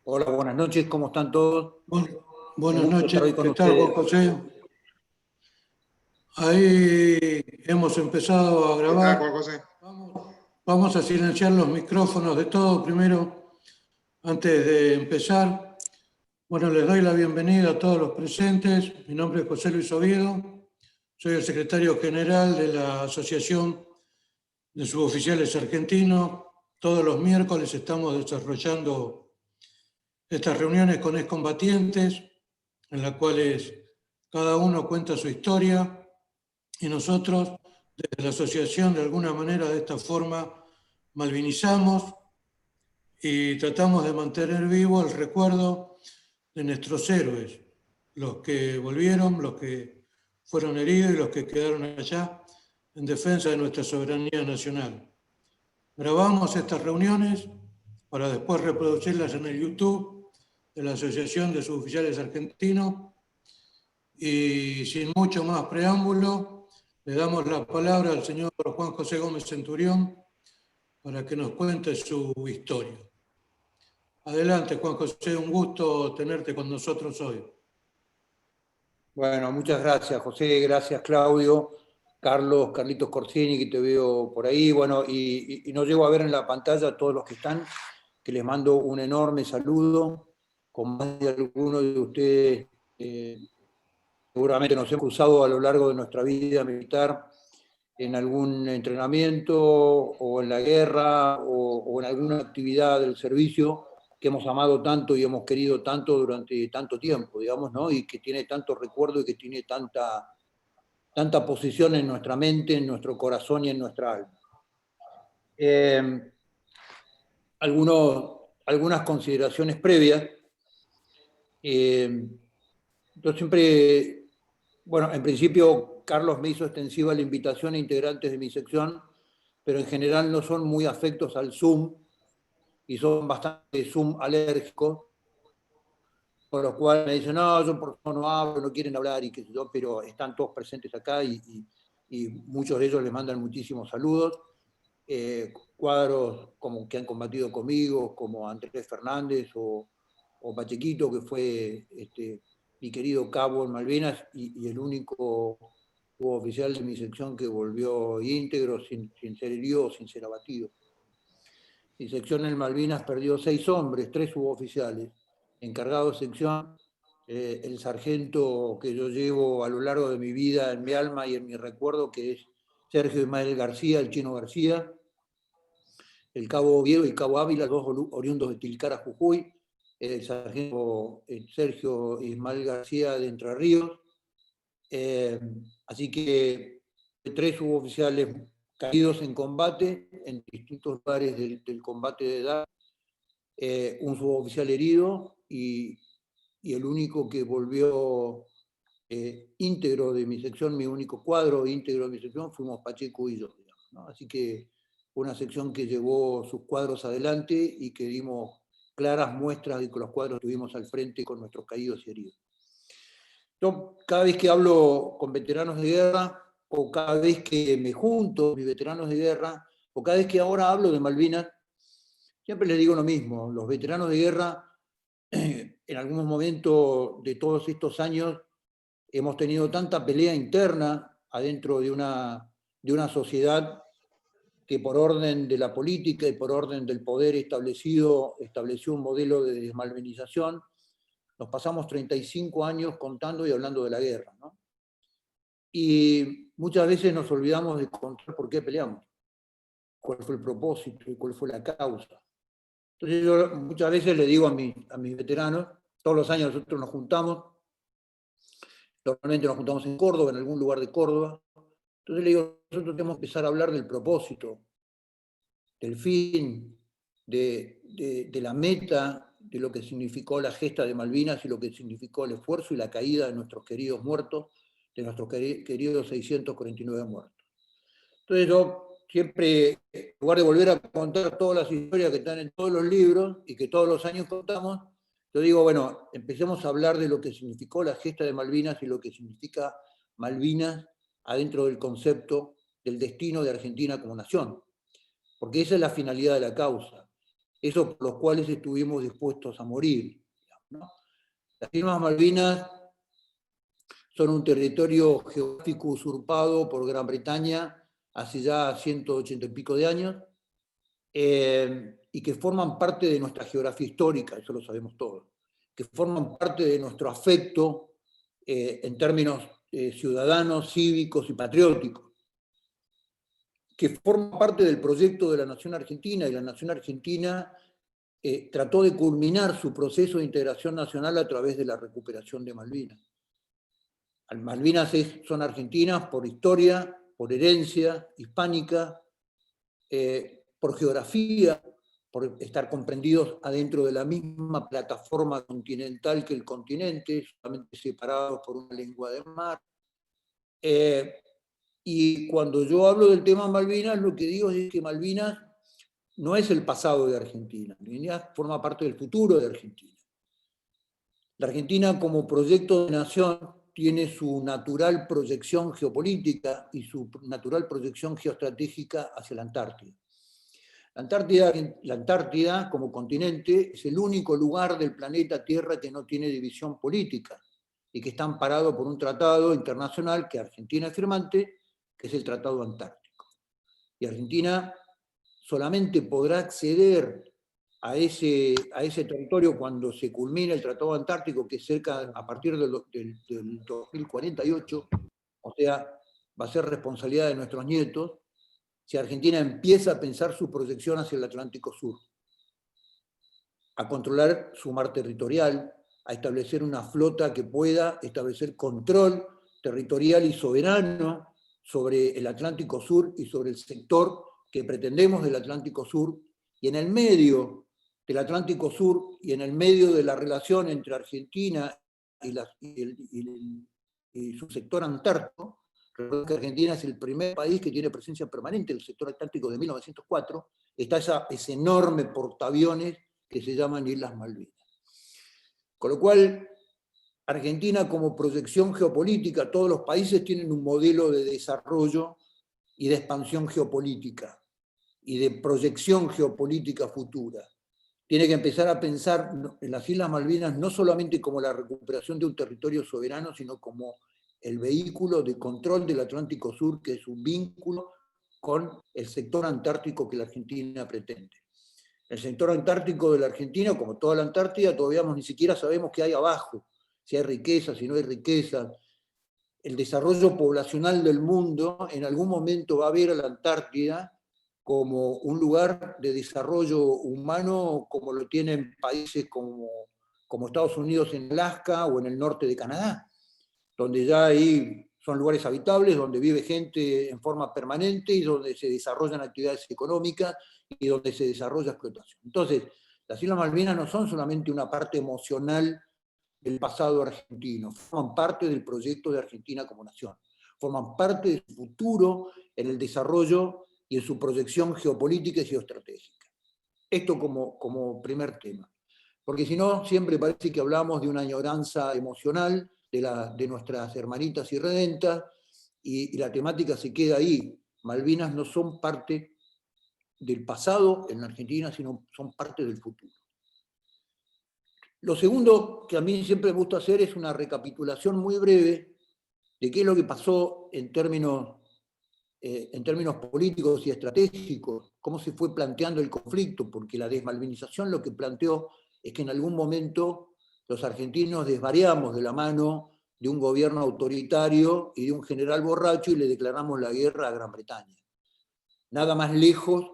Hola, buenas noches, ¿cómo están todos? Un Buenas gusto estar noches, hoy con ¿qué tal, Juan ustedes. José? Ahí hemos empezado a ¿Qué tal, grabar. Juan José? Vamos a silenciar los micrófonos de todos primero, antes de empezar. Bueno, les doy la bienvenida a todos los presentes. Mi nombre es José Luis Oviedo. Soy el secretario general de la Asociación de Suboficiales Argentinos. Todos los miércoles estamos desarrollando estas reuniones con excombatientes, en las cuales cada uno cuenta su historia. Y nosotros, desde la asociación, de alguna manera, de esta forma, malvinizamos y tratamos de mantener vivo el recuerdo de nuestros héroes, los que volvieron, los que fueron heridos y los que quedaron allá en defensa de nuestra soberanía nacional. Grabamos estas reuniones para después reproducirlas en el YouTube de la Asociación de Suboficiales Argentinos. Y sin mucho más preámbulo, le damos la palabra al señor Juan José Gómez Centurión para que nos cuente su historia. Adelante, Juan José, un gusto tenerte con nosotros hoy. Bueno, muchas gracias, José, gracias, Claudio, Carlitos Corsini, que te veo por ahí. Bueno, y no llego a ver en la pantalla a todos los que están, que les mando un enorme saludo. Con más de algunos de ustedes, seguramente nos hemos cruzado a lo largo de nuestra vida militar en algún entrenamiento o en la guerra o en alguna actividad del servicio que hemos amado tanto y hemos querido tanto durante tanto tiempo, digamos, ¿no? Y que tiene tanto recuerdo y que tiene tanta posición en nuestra mente, en nuestro corazón y en nuestra alma. Algunas consideraciones previas. Yo siempre, bueno, en principio Carlos me hizo extensiva la invitación a integrantes de mi sección, pero en general no son muy afectos al Zoom y son bastante Zoom alérgicos, por lo cual me dicen, no, yo por favor no hablo, no quieren hablar, y qué sé yo, pero están todos presentes acá y muchos de ellos les mandan muchísimos saludos. Cuadros como que han combatido conmigo, como Andrés Fernández o Pachequito, que fue mi querido cabo en Malvinas y el único oficial de mi sección que volvió íntegro, sin ser herido, sin ser abatido. Mi sección en Malvinas perdió 6 hombres, 3 suboficiales. Encargado de sección, el sargento que yo llevo a lo largo de mi vida, en mi alma y en mi recuerdo, que es Sergio Ismael García, el Chino García, el cabo Oviedo y el cabo Ávila, dos oriundos de Tilcara, Jujuy, el sargento Sergio Ismael García de Entre Ríos. Así que 3 suboficiales caídos en combate, en distintos lugares del combate de edad, un suboficial herido y el único que volvió íntegro de mi sección, mi único cuadro íntegro de mi sección, fuimos Pacheco y yo, digamos, ¿no? Así que fue una sección que llevó sus cuadros adelante y que dimos claras muestras de que los cuadros estuvimos al frente con nuestros caídos y heridos. Yo cada vez que hablo con veteranos de guerra, o cada vez que me junto con mis veteranos de guerra, o cada vez que ahora hablo de Malvinas, siempre les digo lo mismo. Los veteranos de guerra, en algún momento de todos estos años, hemos tenido tanta pelea interna adentro de una sociedad que por orden de la política y por orden del poder estableció un modelo de desmalvinización. Nos pasamos 35 años contando y hablando de la guerra, ¿no? Y muchas veces nos olvidamos de contar por qué peleamos, cuál fue el propósito y cuál fue la causa. Entonces yo muchas veces le digo a mis veteranos, todos los años nosotros nos juntamos, normalmente nos juntamos en Córdoba, en algún lugar de Córdoba. Entonces le digo, nosotros tenemos que empezar a hablar del propósito, del fin, de la meta, de lo que significó la gesta de Malvinas y lo que significó el esfuerzo y la caída de nuestros queridos muertos, de nuestros queridos 649 muertos. Entonces yo siempre, en lugar de volver a contar todas las historias que están en todos los libros y que todos los años contamos, yo digo, bueno, empecemos a hablar de lo que significó la gesta de Malvinas y lo que significa Malvinas adentro del concepto del destino de Argentina como nación. Porque esa es la finalidad de la causa. esos por los cuales estuvimos dispuestos a morir, ¿no? Las Islas Malvinas son un territorio geográfico usurpado por Gran Bretaña hace ya 180 y pico de años, y que forman parte de nuestra geografía histórica, eso lo sabemos todos, que forman parte de nuestro afecto en términos ciudadanos, cívicos y patrióticos, que forman parte del proyecto de la nación argentina, y la nación argentina trató de culminar su proceso de integración nacional a través de la recuperación de Malvinas. Malvinas son argentinas por historia, por herencia hispánica, por geografía, por estar comprendidos adentro de la misma plataforma continental que el continente, solamente separados por una lengua de mar. Y cuando yo hablo del tema Malvinas, lo que digo es que Malvinas no es el pasado de Argentina, Malvinas forma parte del futuro de Argentina. La Argentina como proyecto de nación tiene su natural proyección geopolítica y su natural proyección geoestratégica hacia la Antártida. La Antártida, como continente, es el único lugar del planeta Tierra que no tiene división política y que está amparado por un tratado internacional que Argentina es firmante, que es el Tratado Antártico. Y Argentina solamente podrá acceder a ese territorio cuando se culmine el Tratado Antártico, que es a partir del 2048, o sea, va a ser responsabilidad de nuestros nietos, si Argentina empieza a pensar su proyección hacia el Atlántico Sur, a controlar su mar territorial, a establecer una flota que pueda establecer control territorial y soberano sobre el Atlántico Sur y sobre el sector que pretendemos del Atlántico Sur, y en el medio del Atlántico Sur y en el medio de la relación entre Argentina y su sector antártico. Recuerden que Argentina es el primer país que tiene presencia permanente en el sector antártico de 1904, está ese enorme portaaviones que se llaman Islas Malvinas. Con lo cual, Argentina como proyección geopolítica, todos los países tienen un modelo de desarrollo y de expansión geopolítica y de proyección geopolítica futura. Tiene que empezar a pensar en las Islas Malvinas no solamente como la recuperación de un territorio soberano, sino como el vehículo de control del Atlántico Sur, que es un vínculo con el sector antártico que la Argentina pretende. El sector antártico de la Argentina, como toda la Antártida, todavía ni siquiera sabemos qué hay abajo, si hay riqueza, si no hay riqueza. El desarrollo poblacional del mundo en algún momento va a ver a la Antártida como un lugar de desarrollo humano, como lo tienen países como Estados Unidos en Alaska o en el norte de Canadá, donde ya ahí son lugares habitables, donde vive gente en forma permanente y donde se desarrollan actividades económicas y donde se desarrolla explotación. Entonces, las Islas Malvinas no son solamente una parte emocional del pasado argentino, forman parte del proyecto de Argentina como nación, forman parte de su futuro en el desarrollo y en su proyección geopolítica y geoestratégica. Esto como primer tema. Porque si no, siempre parece que hablamos de una añoranza emocional de nuestras hermanitas irredentas, y la temática se queda ahí. Malvinas no son parte del pasado en Argentina, sino son parte del futuro. Lo segundo que a mí siempre me gusta hacer es una recapitulación muy breve de qué es lo que pasó en términos políticos y estratégicos, cómo se fue planteando el conflicto, porque la desmalvinización lo que planteó es que en algún momento los argentinos desvariamos de la mano de un gobierno autoritario y de un general borracho y le declaramos la guerra a Gran Bretaña. Nada más lejos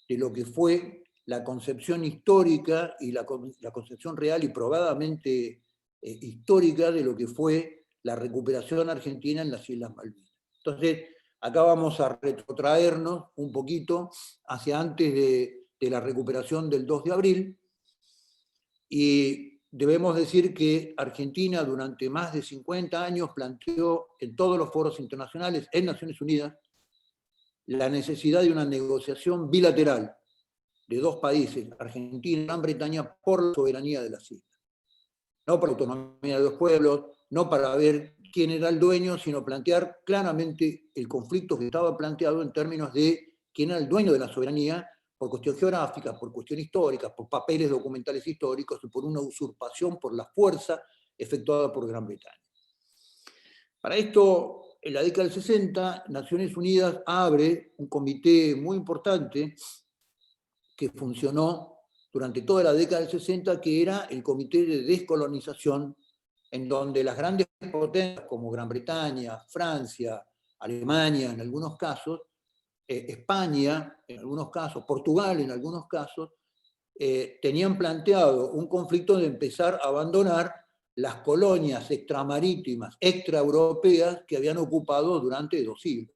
de lo que fue la concepción histórica y la concepción real y probadamente histórica de lo que fue la recuperación argentina en las Islas Malvinas. Entonces, acá vamos a retrotraernos un poquito hacia antes de la recuperación del 2 de abril, y debemos decir que Argentina durante más de 50 años planteó en todos los foros internacionales, en Naciones Unidas, la necesidad de una negociación bilateral de dos países, Argentina y Gran Bretaña, por la soberanía de las islas. No por la autonomía de dos pueblos, no para ver quién era el dueño, sino plantear claramente el conflicto que estaba planteado en términos de quién era el dueño de la soberanía, por cuestión geográfica, por cuestión histórica, por papeles documentales históricos y por una usurpación por la fuerza efectuada por Gran Bretaña. Para esto, en la década del 60, Naciones Unidas abre un comité muy importante que funcionó durante toda la década del 60, que era el Comité de Descolonización, en donde las grandes potencias como Gran Bretaña, Francia, Alemania en algunos casos, España en algunos casos, Portugal en algunos casos, tenían planteado un conflicto de empezar a abandonar las colonias extramarítimas, extraeuropeas que habían ocupado durante 2 siglos.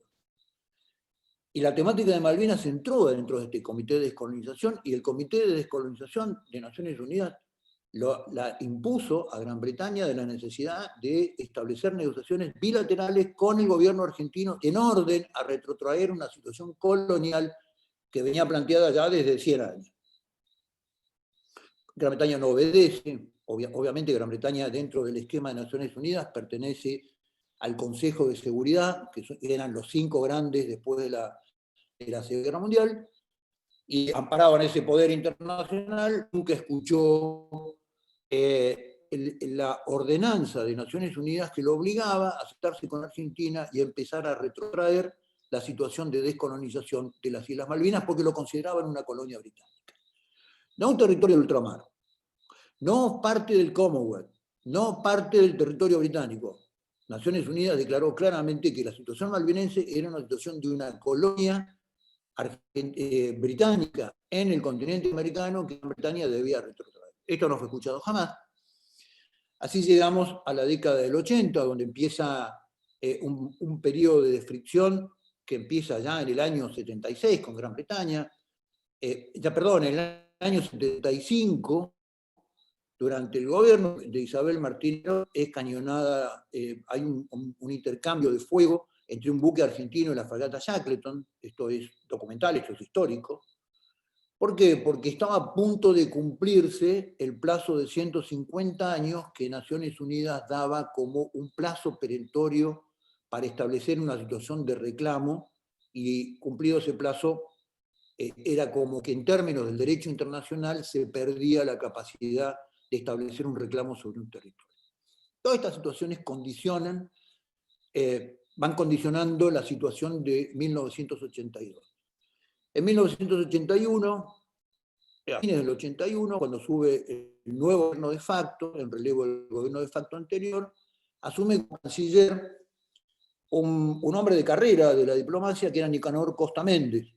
Y la temática de Malvinas entró dentro de este Comité de Descolonización, y el Comité de Descolonización de Naciones Unidas la impuso a Gran Bretaña de la necesidad de establecer negociaciones bilaterales con el gobierno argentino en orden a retrotraer una situación colonial que venía planteada ya desde 100 años. Gran Bretaña no obedece, obviamente Gran Bretaña dentro del esquema de Naciones Unidas pertenece al Consejo de Seguridad, que eran los 5 grandes después de la Segunda Guerra Mundial, y amparado en ese poder internacional, nunca escuchó la ordenanza de Naciones Unidas que lo obligaba a aceptarse con Argentina y a empezar a retrotraer la situación de descolonización de las Islas Malvinas, porque lo consideraban una colonia británica. No un territorio de ultramar, no parte del Commonwealth, no parte del territorio británico. Naciones Unidas declaró claramente que la situación malvinense era una situación de una colonia británica en el continente americano que Gran Bretaña debía retrotraer. Esto no fue escuchado jamás. Así llegamos a la década del 80, donde empieza un periodo de fricción que empieza ya en el año 76 con Gran Bretaña, en el año 75, durante el gobierno de Isabel Martínez, es cañonada, hay un intercambio de fuego entre un buque argentino y la fragata Shackleton. Esto es documental, esto es histórico. ¿Por qué? Porque estaba a punto de cumplirse el plazo de 150 años que Naciones Unidas daba como un plazo perentorio para establecer una situación de reclamo, y cumplido ese plazo, era como que en términos del derecho internacional se perdía la capacidad de establecer un reclamo sobre un territorio. Todas estas situaciones van condicionando la situación de 1982. En 1981, a fines del 81, cuando sube el nuevo gobierno de facto, en relevo del gobierno de facto anterior, asume como canciller un hombre de carrera de la diplomacia que era Nicanor Costa Méndez,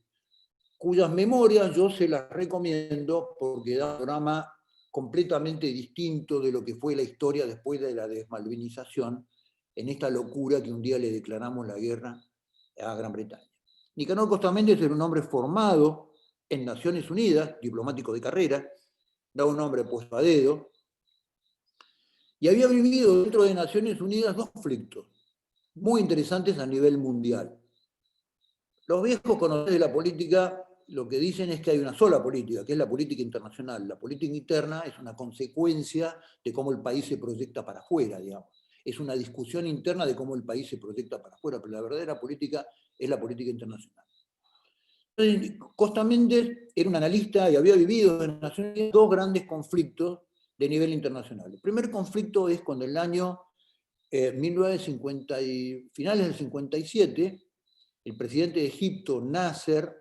cuyas memorias yo se las recomiendo porque da un panorama completamente distinto de lo que fue la historia después de la desmalvinización, en esta locura que un día le declaramos la guerra a Gran Bretaña. Nicanor Costa Méndez era un hombre formado en Naciones Unidas, diplomático de carrera, da un nombre puesto a dedo, y había vivido dentro de Naciones Unidas 2 conflictos muy interesantes a nivel mundial. Los viejos conocedores de la política lo que dicen es que hay una sola política, que es la política internacional. La política interna es una consecuencia de cómo el país se proyecta para afuera, digamos. Es una discusión interna de cómo el país se proyecta para afuera, pero la verdadera política es la política internacional. Entonces, Costa Méndez era un analista y había vivido en Naciones Unidas 2 grandes conflictos de nivel internacional. El primer conflicto es cuando en el año 1950 y finales del 57, el presidente de Egipto, Nasser,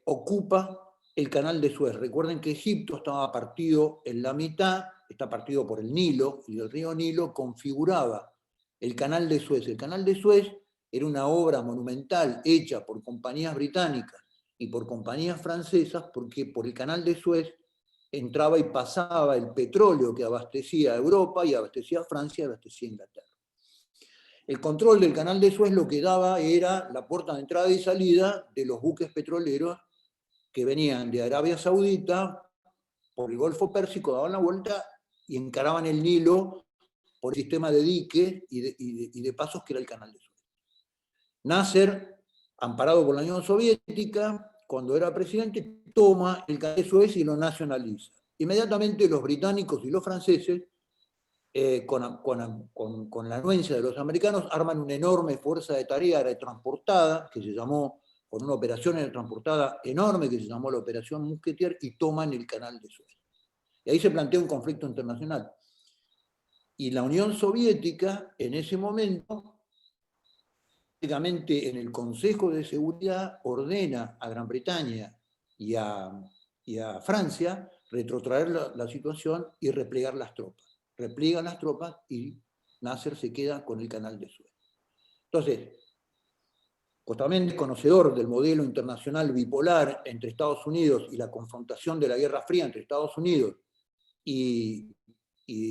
ocupa el canal de Suez. Recuerden que Egipto estaba partido en la mitad, está partido por el Nilo, y el río Nilo configuraba el canal de Suez. El canal de Suez era una obra monumental hecha por compañías británicas y por compañías francesas, porque por el canal de Suez entraba y pasaba el petróleo que abastecía a Europa y abastecía a Francia y abastecía a Inglaterra. El control del canal de Suez lo que daba era la puerta de entrada y salida de los buques petroleros que venían de Arabia Saudita por el Golfo Pérsico, daban la vuelta y encaraban el Nilo por el sistema de diques y de pasos que era el canal de Suez. Nasser, amparado por la Unión Soviética, cuando era presidente, toma el canal de Suez y lo nacionaliza. Inmediatamente los británicos y los franceses, con la anuencia de los americanos, arman una enorme fuerza de tarea retransportada que se llamó con una operación transportada enorme que se llamó la Operación Musquetier, y toman el Canal de Suez. Y ahí se plantea un conflicto internacional. Y la Unión Soviética, en ese momento, prácticamente en el Consejo de Seguridad, ordena a Gran Bretaña y a Francia retrotraer la situación y replegar las tropas. Repliegan las tropas y Nasser se queda con el Canal de Suez. Entonces, Costamendi, conocedor del modelo internacional bipolar entre Estados Unidos y la confrontación de la Guerra Fría entre Estados Unidos y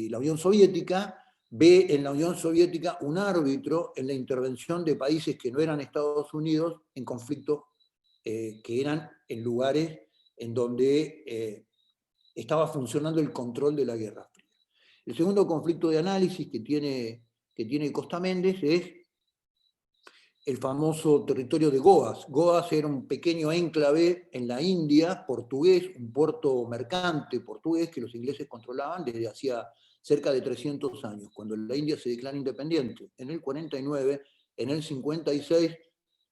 la Unión Soviética, ve en la Unión Soviética un árbitro en la intervención de países que no eran Estados Unidos en conflictos que eran en lugares en donde estaba funcionando el control de la Guerra Fría. El segundo conflicto de análisis que tiene Costamendi es el famoso territorio de Goas. Goas era un pequeño enclave en la India, portugués, un puerto mercante portugués que los ingleses controlaban desde hacía cerca de 300 años, cuando la India se declara independiente. En el 49, en el 56,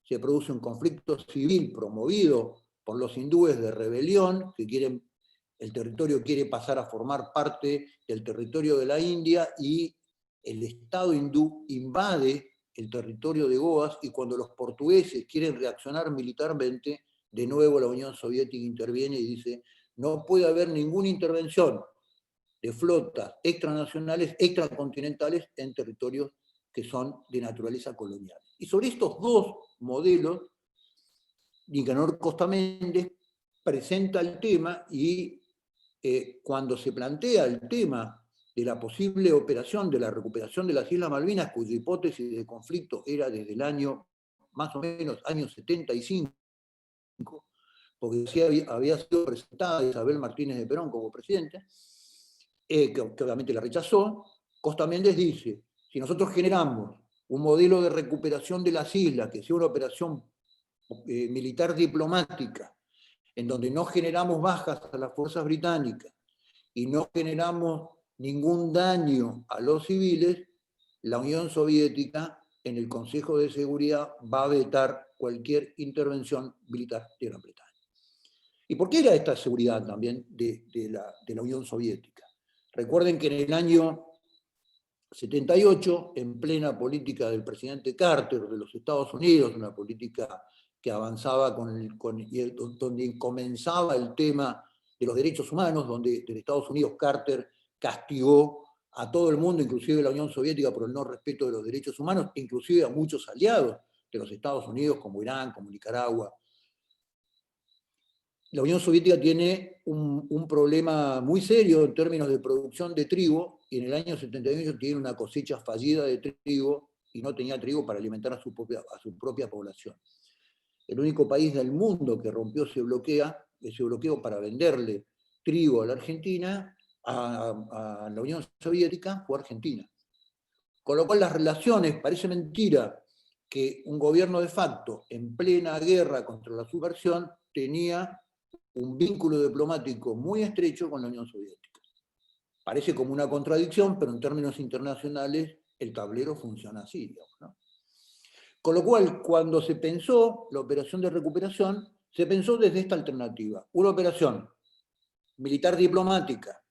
se produce un conflicto civil promovido por los hindúes de rebelión, que el territorio quiere pasar a formar parte del territorio de la India, y el Estado hindú invade el territorio de Goas, y cuando los portugueses quieren reaccionar militarmente, de nuevo la Unión Soviética interviene y dice: no puede haber ninguna intervención de flotas extranacionales, extracontinentales en territorios que son de naturaleza colonial. Y sobre estos dos modelos, Nicanor Costamendi presenta el tema, y cuando se plantea el tema de la posible operación de la recuperación de las Islas Malvinas, cuya hipótesis de conflicto era desde el año, más o menos, año 75, porque había sido presentada Isabel Martínez de Perón como presidente, que obviamente la rechazó. Costamendi dice: si nosotros generamos un modelo de recuperación de las islas, que sea una operación militar diplomática, en donde no generamos bajas a las fuerzas británicas y no generamos ningún daño a los civiles, la Unión Soviética en el Consejo de Seguridad va a vetar cualquier intervención militar de Gran Bretaña. ¿Y por qué era esta seguridad también de la Unión Soviética? Recuerden que en el año 78, en plena política del presidente Carter de los Estados Unidos, una política que avanzaba donde comenzaba el tema de los derechos humanos, donde desde Estados Unidos Carter castigó a todo el mundo, inclusive a la Unión Soviética, por el no respeto de los derechos humanos, inclusive a muchos aliados de los Estados Unidos, como Irán, como Nicaragua. La Unión Soviética tiene un problema muy serio en términos de producción de trigo, y en el año 78 tiene una cosecha fallida de trigo, y no tenía trigo para alimentar a su propia población. El único país del mundo que rompió ese bloqueo para venderle trigo a la Argentina, a la Unión Soviética, fue Argentina. Con lo cual las relaciones, parece mentira que un gobierno de facto en plena guerra contra la subversión tenía un vínculo diplomático muy estrecho con la Unión Soviética. Parece como una contradicción, pero en términos internacionales el tablero funciona así, digamos, ¿no? Con lo cual, cuando se pensó la operación de recuperación, se pensó desde esta alternativa: una operación militar diplomática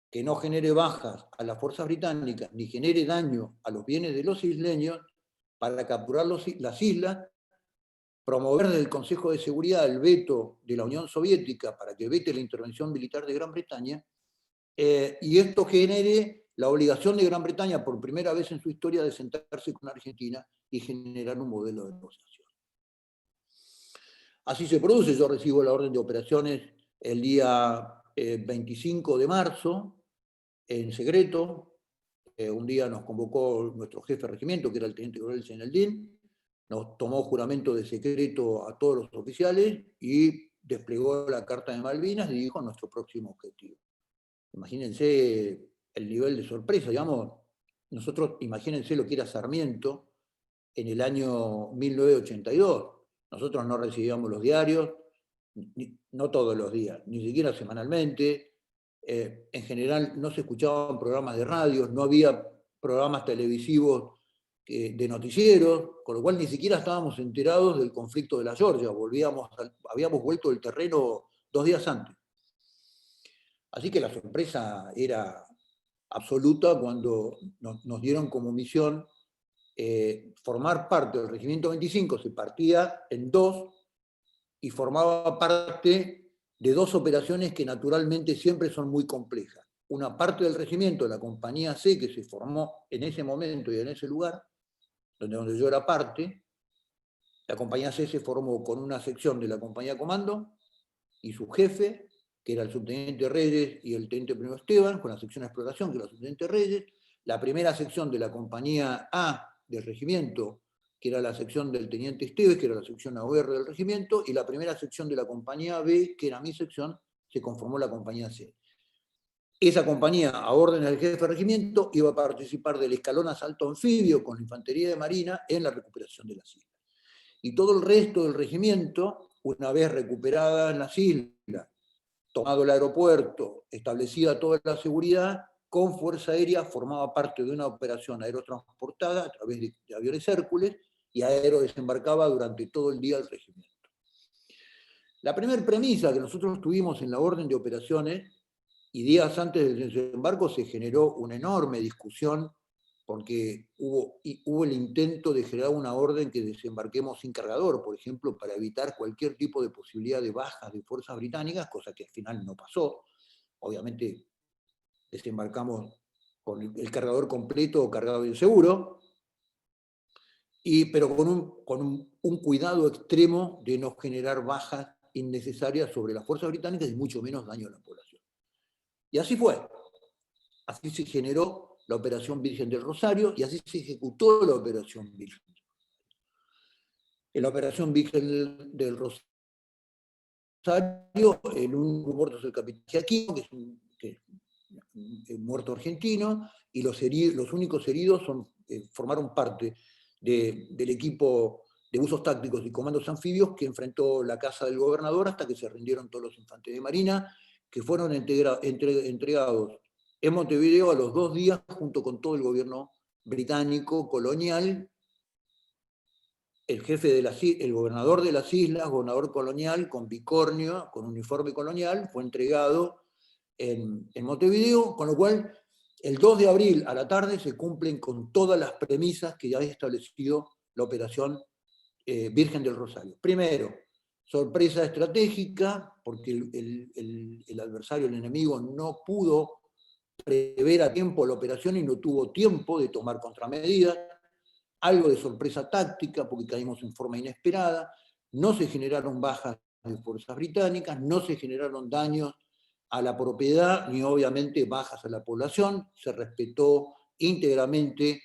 que no genere bajas a las fuerzas británicas ni genere daño a los bienes de los isleños, para capturar las islas, promover desde el Consejo de Seguridad el veto de la Unión Soviética para que vete la intervención militar de Gran Bretaña, y esto genere la obligación de Gran Bretaña, por primera vez en su historia, de sentarse con Argentina y generar un modelo de negociación. Así se produce. Yo recibo la orden de operaciones el día 25 de marzo, en secreto. Un día nos convocó nuestro jefe de regimiento, que era el teniente coronel Zeneldín, nos tomó juramento de secreto a todos los oficiales y desplegó la Carta de Malvinas y dijo nuestro próximo objetivo. Imagínense el nivel de sorpresa, digamos. Nosotros, imagínense lo que era Sarmiento en el año 1982. Nosotros no recibíamos los diarios, no todos los días, ni siquiera semanalmente. En general no se escuchaban programas de radio, no había programas televisivos de noticieros, con lo cual ni siquiera estábamos enterados del conflicto de la Georgia, habíamos vuelto del terreno 2 días antes. Así que la sorpresa era absoluta cuando nos dieron como misión formar parte del Regimiento 25, se partía en 2 y formaba parte de 2 operaciones que naturalmente siempre son muy complejas. Una parte del regimiento, la compañía C, que se formó en ese momento y en ese lugar, donde yo era parte. La compañía C se formó con una sección de la compañía comando y su jefe, que era el subteniente Reyes, y el teniente primero Esteban, con la sección de exploración, que era el subteniente Reyes. La primera sección de la compañía A del regimiento, que era la sección del teniente Esteves, que era la sección AOR del regimiento, y la primera sección de la compañía B, que era mi sección, se conformó la compañía C. Esa compañía, a órdenes del jefe de regimiento, iba a participar del escalón asalto anfibio con la infantería de marina en la recuperación de las islas. Y todo el resto del regimiento, una vez recuperada en las islas, tomado el aeropuerto, establecida toda la seguridad, con Fuerza Aérea formaba parte de una operación aerotransportada a través de aviones Hércules y aerodesembarcaba durante todo el día el regimiento. La primera premisa que nosotros tuvimos en la orden de operaciones, y días antes del desembarco se generó una enorme discusión porque hubo el intento de generar una orden que desembarquemos sin cargador, por ejemplo, para evitar cualquier tipo de posibilidad de bajas de fuerzas británicas, cosa que al final no pasó. Obviamente desembarcamos con el cargador completo o cargado de seguro, pero con un cuidado extremo de no generar bajas innecesarias sobre las fuerzas británicas y mucho menos daño a la población. Y así fue. Así se generó la Operación Virgen del Rosario y así se ejecutó la Operación Virgen. En la Operación Virgen del Rosario, en un muerto es el capitán Giaquino, que es un muerto argentino, y los únicos heridos formaron parte del equipo de usos tácticos y comandos anfibios que enfrentó la casa del gobernador hasta que se rindieron todos los infantes de marina, que fueron entregados en Montevideo a los 2 días junto con todo el gobierno británico colonial, el gobernador de las islas, gobernador colonial con bicornio, con uniforme colonial, fue entregado en Montevideo, con lo cual el 2 de abril a la tarde se cumplen con todas las premisas que ya había establecido la operación Virgen del Rosario. Primero, sorpresa estratégica, porque el adversario, el enemigo, no pudo prever a tiempo la operación y no tuvo tiempo de tomar contramedidas. Algo de sorpresa táctica, porque caímos en forma inesperada. No se generaron bajas de fuerzas británicas, no se generaron daños a la propiedad, ni obviamente bajas a la población. Se respetó íntegramente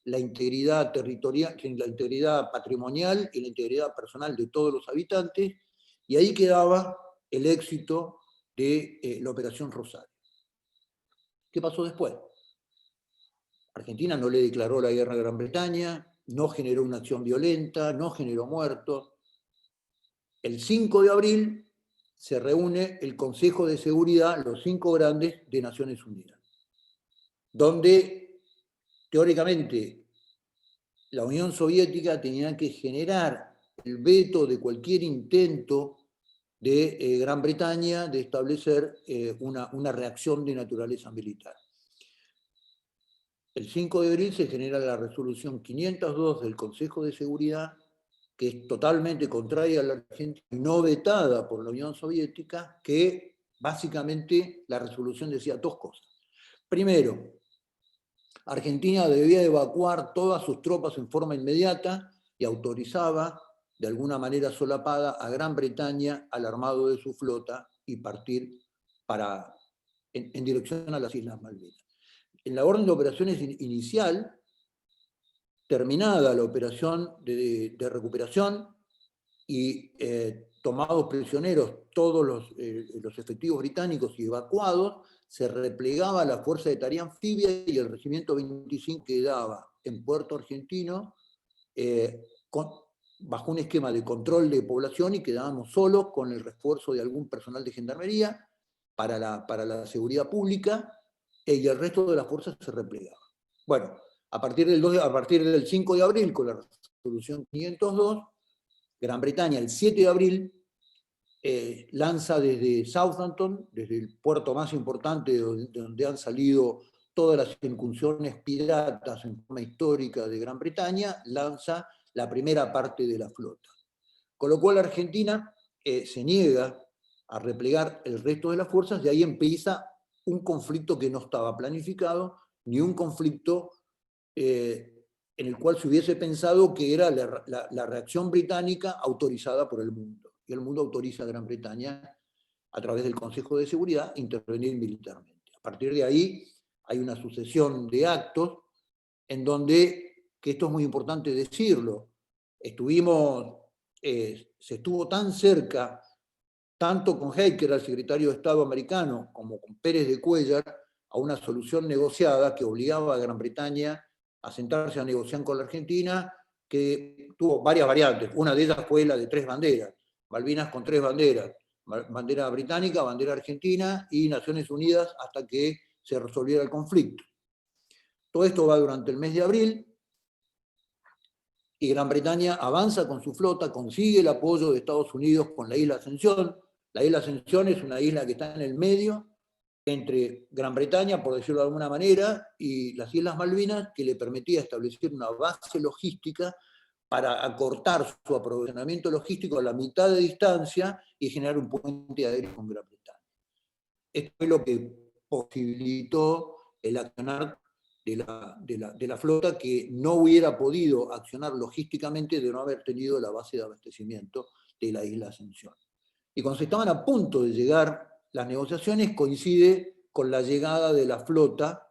la integridad territorial, la integridad patrimonial y la integridad personal de todos los habitantes, y ahí quedaba el éxito de la Operación Rosario. ¿Qué pasó después? Argentina no le declaró la guerra a Gran Bretaña, no generó una acción violenta, no generó muertos. El 5 de abril se reúne el Consejo de Seguridad, los 5 grandes de Naciones Unidas, donde teóricamente la Unión Soviética tenía que generar el veto de cualquier intento de Gran Bretaña de establecer una reacción de naturaleza militar. El 5 de abril se genera la resolución 502 del Consejo de Seguridad, que es totalmente contraria a la Argentina, no vetada por la Unión Soviética, que básicamente la resolución decía 2 cosas. Primero, Argentina debía evacuar todas sus tropas en forma inmediata y autorizaba, de alguna manera solapada, a Gran Bretaña al armado de su flota y partir en dirección a las Islas Malvinas. En la orden de operaciones inicial, terminada la operación de recuperación y tomados prisioneros todos los efectivos británicos y evacuados, se replegaba la Fuerza de Tarea Anfibia y el Regimiento 25 quedaba en Puerto Argentino bajo un esquema de control de población y quedábamos solos con el refuerzo de algún personal de gendarmería para la seguridad pública y el resto de las fuerzas se replegaba. Bueno, A partir del 5 de abril, con la resolución 502, Gran Bretaña, el 7 de abril, lanza desde Southampton, desde el puerto más importante de donde han salido todas las incursiones piratas en forma histórica de Gran Bretaña, lanza la primera parte de la flota. Con lo cual Argentina se niega a replegar el resto de las fuerzas, y ahí empieza un conflicto que no estaba planificado, ni un conflicto en el cual se hubiese pensado que era la reacción británica autorizada por el mundo. Y el mundo autoriza a Gran Bretaña, a través del Consejo de Seguridad, a intervenir militarmente. A partir de ahí hay una sucesión de actos en donde, que esto es muy importante decirlo, se estuvo tan cerca, tanto con Haker, el secretario de Estado americano, como con Pérez de Cuéllar, a una solución negociada que obligaba a Gran Bretaña a sentarse a negociar con la Argentina, que tuvo varias variantes. Una de ellas fue la de 3 banderas, Malvinas con 3 banderas, bandera británica, bandera argentina y Naciones Unidas, hasta que se resolviera el conflicto. Todo esto va durante el mes de abril, y Gran Bretaña avanza con su flota, consigue el apoyo de Estados Unidos con la isla Ascensión. La isla Ascensión es una isla que está en el medio entre Gran Bretaña, por decirlo de alguna manera, y las Islas Malvinas, que le permitía establecer una base logística para acortar su aprovisionamiento logístico a la mitad de distancia y generar un puente aéreo con Gran Bretaña. Esto es lo que posibilitó el accionar de la flota, que no hubiera podido accionar logísticamente de no haber tenido la base de abastecimiento de la isla Ascensión. Y cuando se estaban a punto de llegar las negociaciones, coincide con la llegada de la flota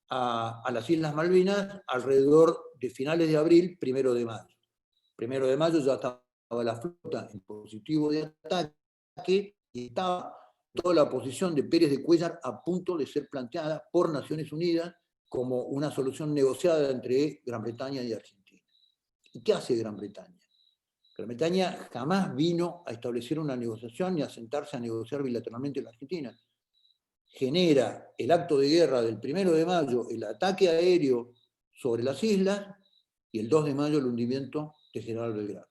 a las Islas Malvinas alrededor de finales de abril, 1 de mayo. 1 de mayo ya estaba la flota en positivo de ataque y estaba toda la posición de Pérez de Cuéllar a punto de ser planteada por Naciones Unidas como una solución negociada entre Gran Bretaña y Argentina. ¿Y qué hace Gran Bretaña? Gran Bretaña jamás vino a establecer una negociación ni a sentarse a negociar bilateralmente con la Argentina. Genera el acto de guerra del 1 de mayo, el ataque aéreo sobre las islas, y el 2 de mayo el hundimiento de General Belgrano.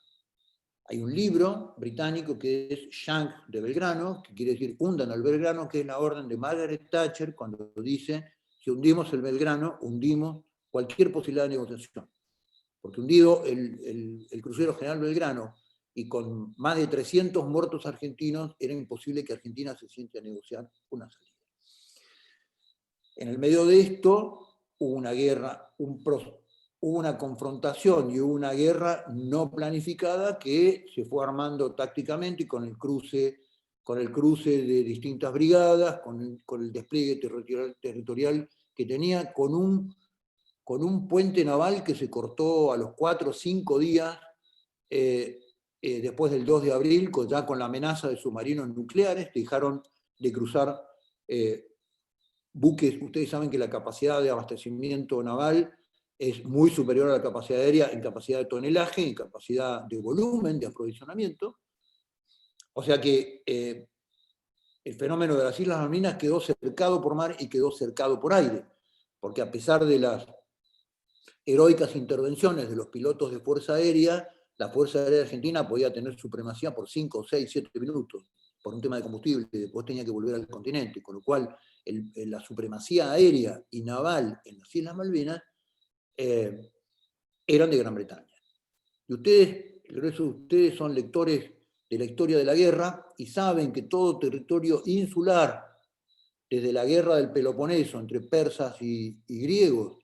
Hay un libro británico que es Shank de Belgrano, que quiere decir hundan al Belgrano, que es la orden de Margaret Thatcher cuando dice: si hundimos el Belgrano, hundimos cualquier posibilidad de negociación. Porque hundido el crucero General Belgrano y con más de 300 muertos argentinos, era imposible que Argentina se siente a negociar una salida. En el medio de esto hubo una guerra, hubo una confrontación y hubo una guerra no planificada que se fue armando tácticamente, y con el cruce de distintas brigadas, con el despliegue territorial que tenía, con un puente naval que se cortó a los 4 o 5 días después del 2 de abril, ya con la amenaza de submarinos nucleares. Dejaron de cruzar buques. Ustedes saben que la capacidad de abastecimiento naval es muy superior a la capacidad aérea en capacidad de tonelaje, en capacidad de volumen, de aprovisionamiento. O sea que el fenómeno de las Islas Malvinas quedó cercado por mar y quedó cercado por aire, porque a pesar de las heroicas intervenciones de los pilotos de Fuerza Aérea, la Fuerza Aérea Argentina podía tener supremacía por 5, 6, 7 minutos, por un tema de combustible, y después tenía que volver al continente, con lo cual la supremacía aérea y naval en las Islas Malvinas eran de Gran Bretaña. Y ustedes son lectores de la historia de la guerra y saben que todo territorio insular, desde la guerra del Peloponeso entre persas y griegos,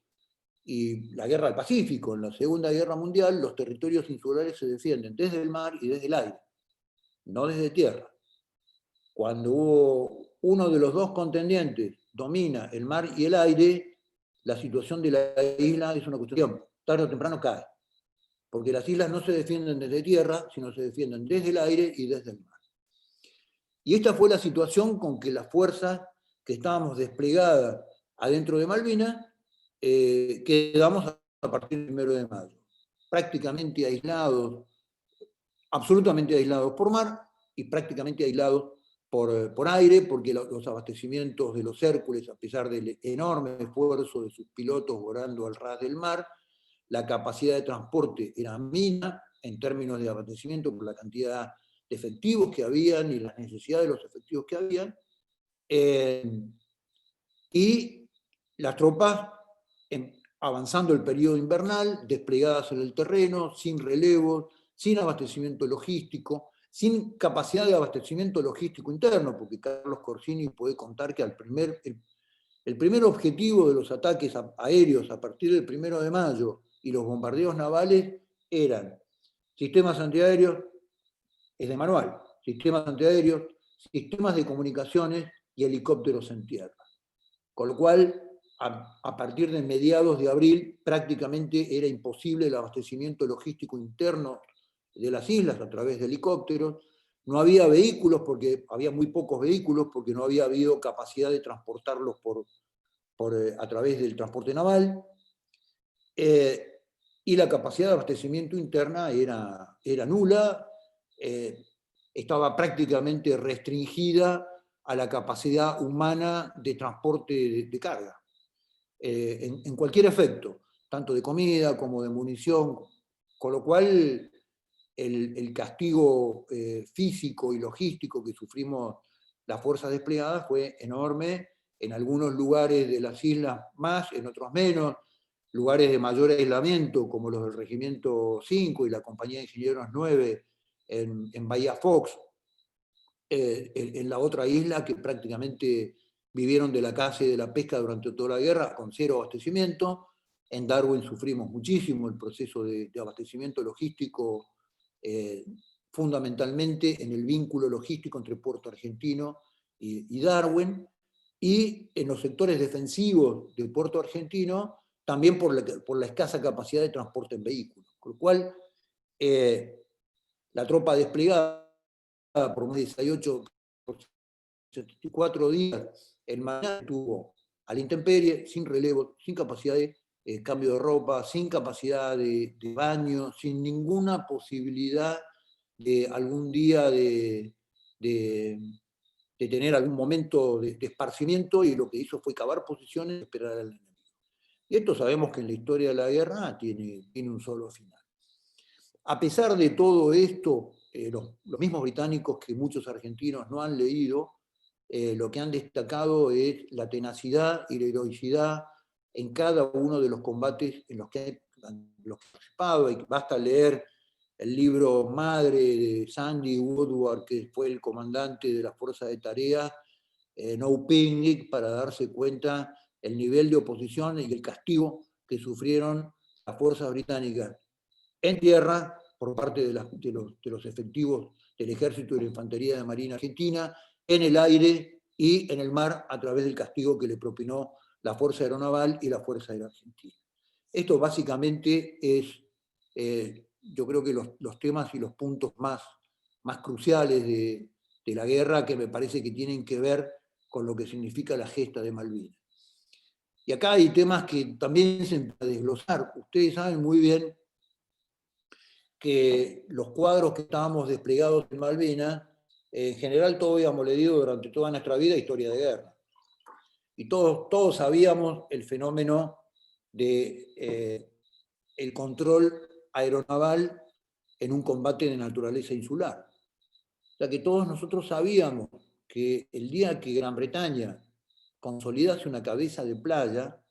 y la guerra del Pacífico, en la Segunda Guerra Mundial, los territorios insulares se defienden desde el mar y desde el aire, no desde tierra. Cuando uno de los dos contendientes domina el mar y el aire, la situación de la isla es una cuestión, tarde o temprano cae, porque las islas no se defienden desde tierra, sino se defienden desde el aire y desde el mar. Y esta fue la situación con que las fuerzas que estábamos desplegadas adentro de Malvinas quedamos a partir del 1 de mayo, prácticamente aislados, absolutamente aislados por mar y prácticamente aislados por aire, porque los abastecimientos de los Hércules, a pesar del enorme esfuerzo de sus pilotos volando al ras del mar, la capacidad de transporte era mínima en términos de abastecimiento por la cantidad de efectivos que habían y las necesidades de los efectivos que habían. Y las tropas, avanzando el periodo invernal, desplegadas en el terreno, sin relevos, sin abastecimiento logístico, sin capacidad de abastecimiento logístico interno, porque Carlos Corsini puede contar que el primer objetivo de los ataques aéreos a partir del 1 de mayo y los bombardeos navales eran sistemas antiaéreos, es de manual, sistemas antiaéreos, sistemas de comunicaciones y helicópteros en tierra. Con lo cual, a partir de mediados de abril, prácticamente era imposible el abastecimiento logístico interno de las islas a través de helicópteros. No había vehículos, porque había muy pocos vehículos, porque no había habido capacidad de transportarlos a través del transporte naval. Y la capacidad de abastecimiento interna era nula, estaba prácticamente restringida a la capacidad humana de transporte de carga, en cualquier efecto, tanto de comida como de munición, con lo cual el castigo físico y logístico que sufrimos las fuerzas desplegadas fue enorme, en algunos lugares de las islas más, en otros menos, lugares de mayor aislamiento, como los del Regimiento 5 y la Compañía de Ingenieros 9 en Bahía Fox, en la otra isla, que prácticamente vivieron de la caza y de la pesca durante toda la guerra, con cero abastecimiento. En Darwin sufrimos muchísimo el proceso de abastecimiento logístico, fundamentalmente en el vínculo logístico entre Puerto Argentino y Darwin, y en los sectores defensivos del Puerto Argentino, también por la escasa capacidad de transporte en vehículos. Con lo cual, la tropa desplegada por más de 18, por 74 días, el mañana estuvo a la intemperie, sin relevo, sin capacidad de cambio de ropa, sin capacidad de baño, sin ninguna posibilidad de algún día de tener algún momento de esparcimiento, y lo que hizo fue cavar posiciones y esperar al enemigo. Y esto sabemos que en la historia de la guerra tiene un solo final. A pesar de todo esto, los mismos británicos, que muchos argentinos no han leído, lo que han destacado es la tenacidad y la heroicidad en cada uno de los combates en los que han participado. Y basta leer el libro madre de Sandy Woodward, que fue el comandante de la Fuerza de Tarea, No Picnic, para darse cuenta el nivel de oposición y el castigo que sufrieron las fuerzas británicas en tierra por parte de los efectivos del Ejército y de la Infantería de Marina Argentina, en el aire y en el mar, a través del castigo que le propinó la Fuerza Aeronaval y la Fuerza Aérea Argentina. Esto básicamente es, yo creo que los temas y los puntos más cruciales de la guerra, que me parece que tienen que ver con lo que significa la gesta de Malvinas. Y acá hay temas que también se empiezan a desglosar. Ustedes saben muy bien que los cuadros que estábamos desplegados en Malvinas, en general todos habíamos leído durante toda nuestra vida historia de guerra. Y todos sabíamos el fenómeno de el control aeronaval en un combate de naturaleza insular. O sea que todos nosotros sabíamos que el día que Gran Bretaña consolidase una cabeza de playa,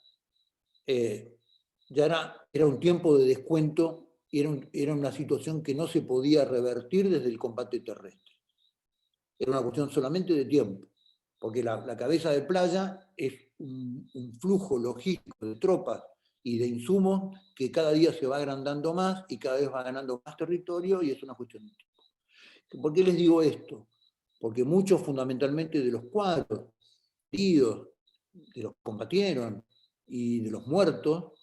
ya era un tiempo de descuento, y era una situación que no se podía revertir desde el combate terrestre. Era una cuestión solamente de tiempo, porque la cabeza de playa es un flujo logístico de tropas y de insumos que cada día se va agrandando más y cada vez va ganando más territorio, y es una cuestión de tiempo. ¿Por qué les digo esto? Porque muchos, fundamentalmente, de los cuadros heridos, de los que combatieron y de los muertos,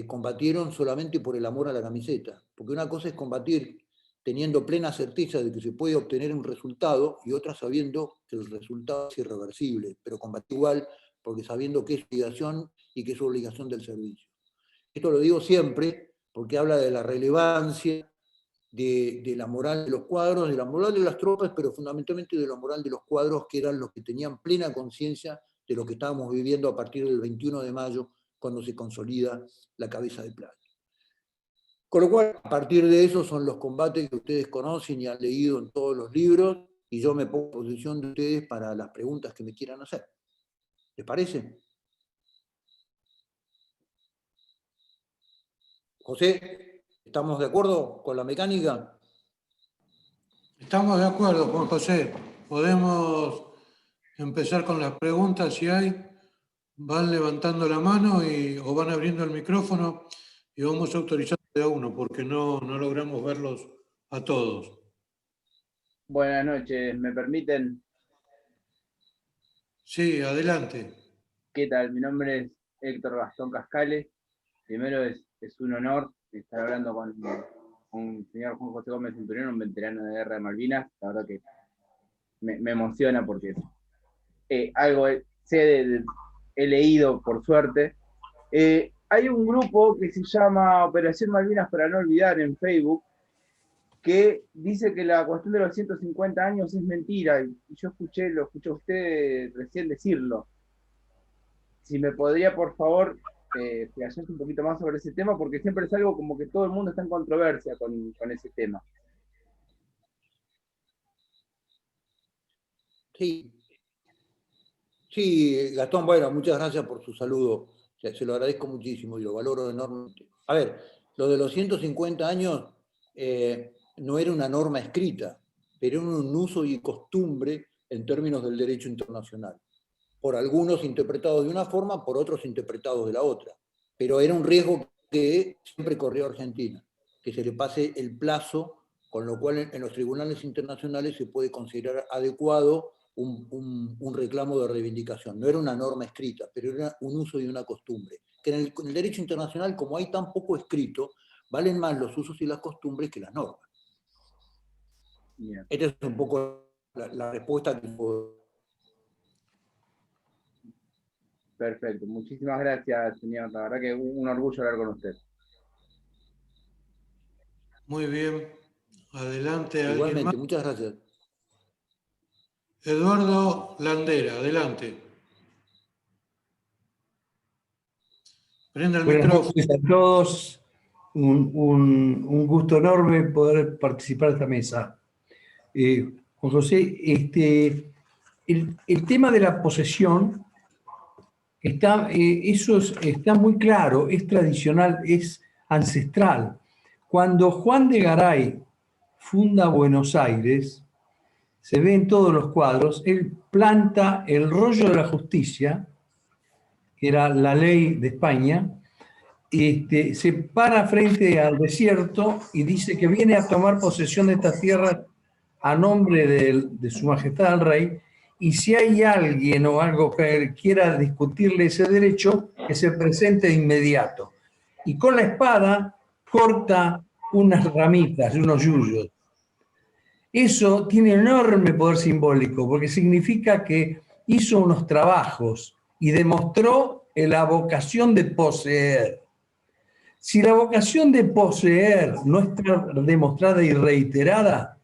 combatieron solamente por el amor a la camiseta. Porque una cosa es combatir teniendo plena certeza de que se puede obtener un resultado, y otra sabiendo que el resultado es irreversible, pero combatir igual porque sabiendo que es obligación y que es obligación del servicio. Esto lo digo siempre porque habla de la relevancia de la moral de los cuadros, de la moral de las tropas, pero fundamentalmente de la moral de los cuadros, que eran los que tenían plena conciencia de lo que estábamos viviendo a partir del 21 de mayo, cuando se consolida la cabeza de playa. Con lo cual, a partir de eso son los combates que ustedes conocen y han leído en todos los libros, y yo me pongo a posición de ustedes para las preguntas que me quieran hacer. ¿Les parece? José, ¿estamos de acuerdo con la mecánica? Estamos de acuerdo, Juan José. Podemos empezar con las preguntas si hay. Van levantando la mano o van abriendo el micrófono y vamos autorizando de a uno porque no logramos verlos a todos. Buenas noches, ¿me permiten? Sí, adelante. ¿Qué tal? Mi nombre es Héctor Gastón Cascales. Primero es un honor estar hablando con el señor Juan José Gómez Centurión, un veterano de guerra de Malvinas. La verdad que me emociona porque algo he leído, por suerte. Hay un grupo que se llama Operación Malvinas para no olvidar en Facebook, que dice que la cuestión de los 150 años es mentira, y yo lo escuché a usted recién decirlo. Si me podría, por favor, explayarse un poquito más sobre ese tema, porque siempre es algo como que todo el mundo está en controversia con ese tema. Sí. Sí, Gastón, bueno, muchas gracias por su saludo. Se lo agradezco muchísimo y lo valoro enormemente. A ver, lo de los 150 años no era una norma escrita, pero era un uso y costumbre en términos del derecho internacional. Por algunos interpretados de una forma, por otros interpretados de la otra. Pero era un riesgo que siempre corrió Argentina, que se le pase el plazo, con lo cual en los tribunales internacionales se puede considerar adecuado un reclamo de reivindicación. No era una norma escrita, pero era un uso y una costumbre. Que en el derecho internacional, como hay tan poco escrito, valen más los usos y las costumbres que las normas. Bien. Esta es un poco la respuesta que puedo. Perfecto, muchísimas gracias, señor. La verdad que un orgullo hablar con usted. Muy bien. Adelante, ¿alguien más? Igualmente, muchas gracias. Eduardo Landera, adelante. Prenda el Buenas micrófono. noches a todos. Un gusto enorme poder participar de esta mesa. Juan José, el tema de la posesión está muy claro, es tradicional, es ancestral. Cuando Juan de Garay funda Buenos Aires, se ve en todos los cuadros, él planta el rollo de la justicia, que era la ley de España, se para frente al desierto y dice que viene a tomar posesión de estas tierras a nombre de su majestad el rey, y si hay alguien o algo que quiera discutirle ese derecho, que se presente de inmediato. Y con la espada corta unas ramitas, unos yuyos. Eso tiene enorme poder simbólico, porque significa que hizo unos trabajos y demostró la vocación de poseer. Si la vocación de poseer no está demostrada y reiterada,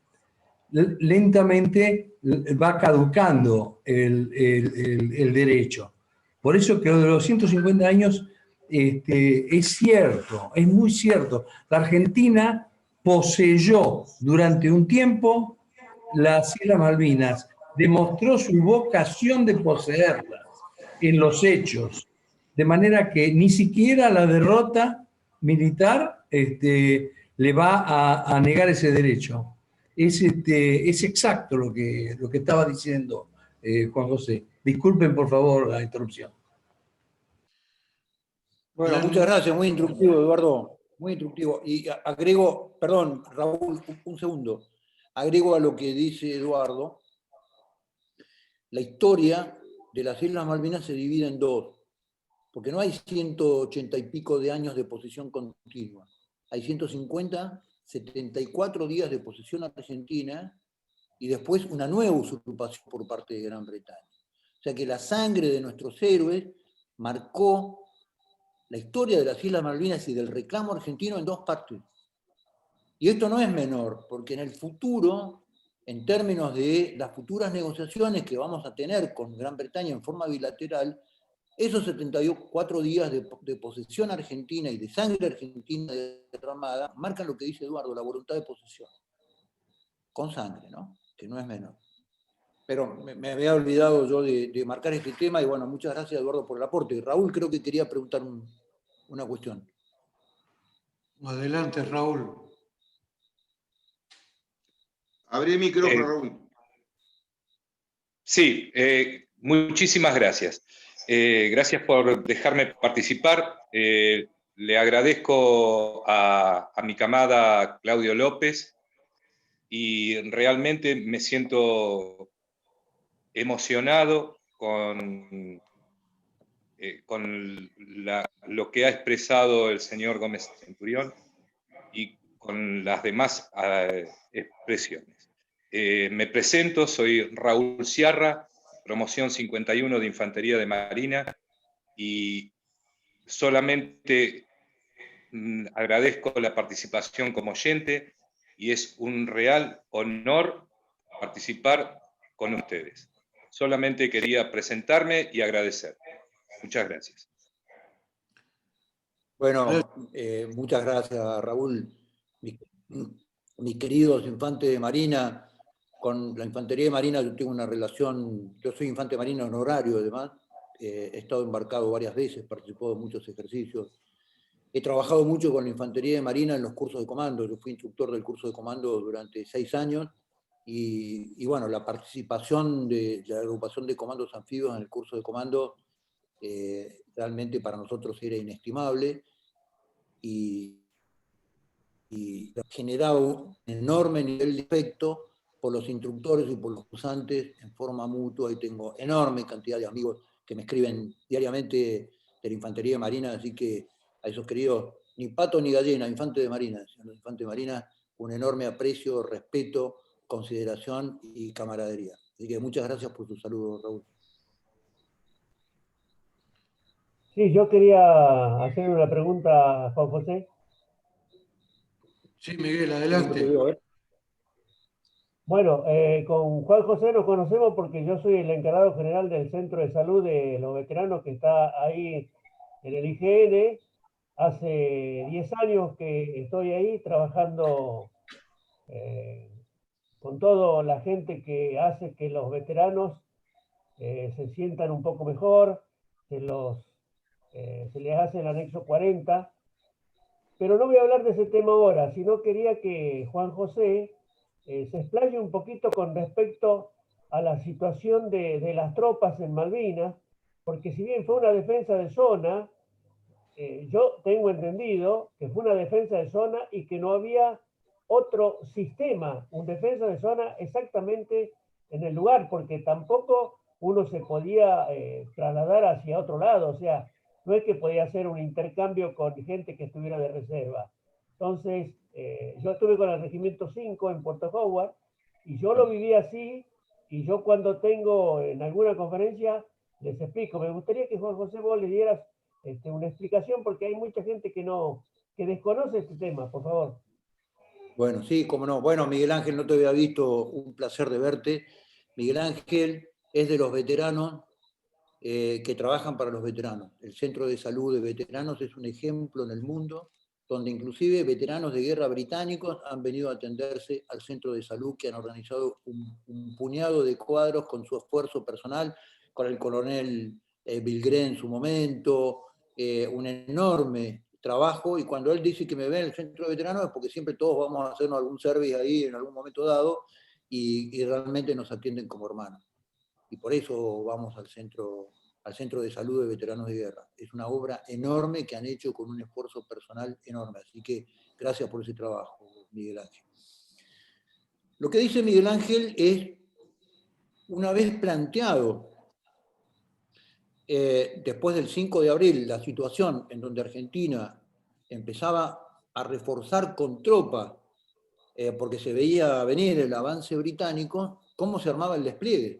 lentamente va caducando el derecho. Por eso que lo de los 150 años es cierto, es muy cierto. La Argentina poseyó durante un tiempo las Islas Malvinas, demostró su vocación de poseerlas en los hechos, de manera que ni siquiera la derrota militar le va a negar ese derecho. Es exacto lo que estaba diciendo Juan José. Disculpen, por favor, la interrupción. Bueno, muchas gracias, muy instructivo, Eduardo, muy instructivo. Y agrego, perdón, Raúl, un segundo, agrego a lo que dice Eduardo, la historia de las Islas Malvinas se divide en dos, porque no hay 180 y pico de años de posesión continua, hay 150, 74 días de posesión argentina y después una nueva usurpación por parte de Gran Bretaña. O sea que la sangre de nuestros héroes marcó la historia de las Islas Malvinas y del reclamo argentino en dos partes. Y esto no es menor, porque en el futuro, en términos de las futuras negociaciones que vamos a tener con Gran Bretaña en forma bilateral, esos 74 días de posesión argentina y de sangre argentina derramada marcan lo que dice Eduardo, la voluntad de posesión. Con sangre, ¿no? Que no es menor. Pero me había olvidado yo de marcar este tema y bueno, muchas gracias Eduardo por el aporte. Raúl creo que quería preguntar una cuestión. Adelante, Raúl. Abrí el micrófono, Raúl. Sí, muchísimas gracias. Gracias por dejarme participar. Le agradezco a mi camada Claudio López y realmente me siento emocionado con lo que ha expresado el señor Gómez Centurión y con las demás expresiones. Me presento, soy Raúl Sierra, promoción 51 de Infantería de Marina, y solamente agradezco la participación como oyente y es un real honor participar con ustedes. Solamente quería presentarme y agradecer. Muchas gracias. Bueno, muchas gracias Raúl. Mis queridos infantes de Marina, con la Infantería de Marina yo tengo una relación, yo soy infante de Marina honorario además, he estado embarcado varias veces, participado de muchos ejercicios, he trabajado mucho con la Infantería de Marina en los cursos de comando, yo fui instructor del curso de comando durante 6 años, y bueno, la participación de la agrupación de comandos anfibios en el curso de comando realmente para nosotros era inestimable, y generaba un enorme nivel de afecto por los instructores y por los cursantes en forma mutua, y tengo enorme cantidad de amigos que me escriben diariamente de la Infantería de Marina, así que a esos queridos, ni pato ni gallina, infantes de Marina, los infantes de Marina, un enorme aprecio, respeto, consideración y camaradería. Así que muchas gracias por tu saludo, Raúl. Sí, yo quería hacer una pregunta a Juan José. Sí, Miguel, adelante. Bueno, con Juan José nos conocemos porque yo soy el encargado general del Centro de Salud de los Veteranos que está ahí en el IGN. Hace 10 años que estoy ahí trabajando con toda la gente que hace que los veteranos se sientan un poco mejor, se les hace el anexo 40. Pero no voy a hablar de ese tema ahora, sino quería que Juan José se explaye un poquito con respecto a la situación de las tropas en Malvinas, porque si bien fue una defensa de zona, yo tengo entendido que fue una defensa de zona y que no había otro sistema, un defensa de zona exactamente en el lugar, porque tampoco uno se podía trasladar hacia otro lado, o sea, no es que podía hacer un intercambio con gente que estuviera de reserva. Entonces, yo estuve con el Regimiento 5 en Puerto Howard y yo lo viví así, y yo cuando tengo en alguna conferencia les explico. Me gustaría que Juan José vos le dieras una explicación porque hay mucha gente que desconoce este tema, por favor. Bueno, sí, cómo no. Bueno, Miguel Ángel, no te había visto, un placer de verte. Miguel Ángel es de los veteranos que trabajan para los veteranos. El Centro de Salud de Veteranos es un ejemplo en el mundo, donde inclusive veteranos de guerra británicos han venido a atenderse al Centro de Salud, que han organizado un puñado de cuadros con su esfuerzo personal, con el coronel Vilgré en su momento, un enorme trabajo, y cuando él dice que me ve en el Centro de Veteranos es porque siempre todos vamos a hacernos algún service ahí en algún momento dado, y realmente nos atienden como hermanos. Y por eso vamos al centro de Salud de Veteranos de Guerra. Es una obra enorme que han hecho con un esfuerzo personal enorme. Así que gracias por ese trabajo, Miguel Ángel. Lo que dice Miguel Ángel es, una vez planteado, después del 5 de abril, la situación en donde Argentina empezaba a reforzar con tropa, porque se veía venir el avance británico, cómo se armaba el despliegue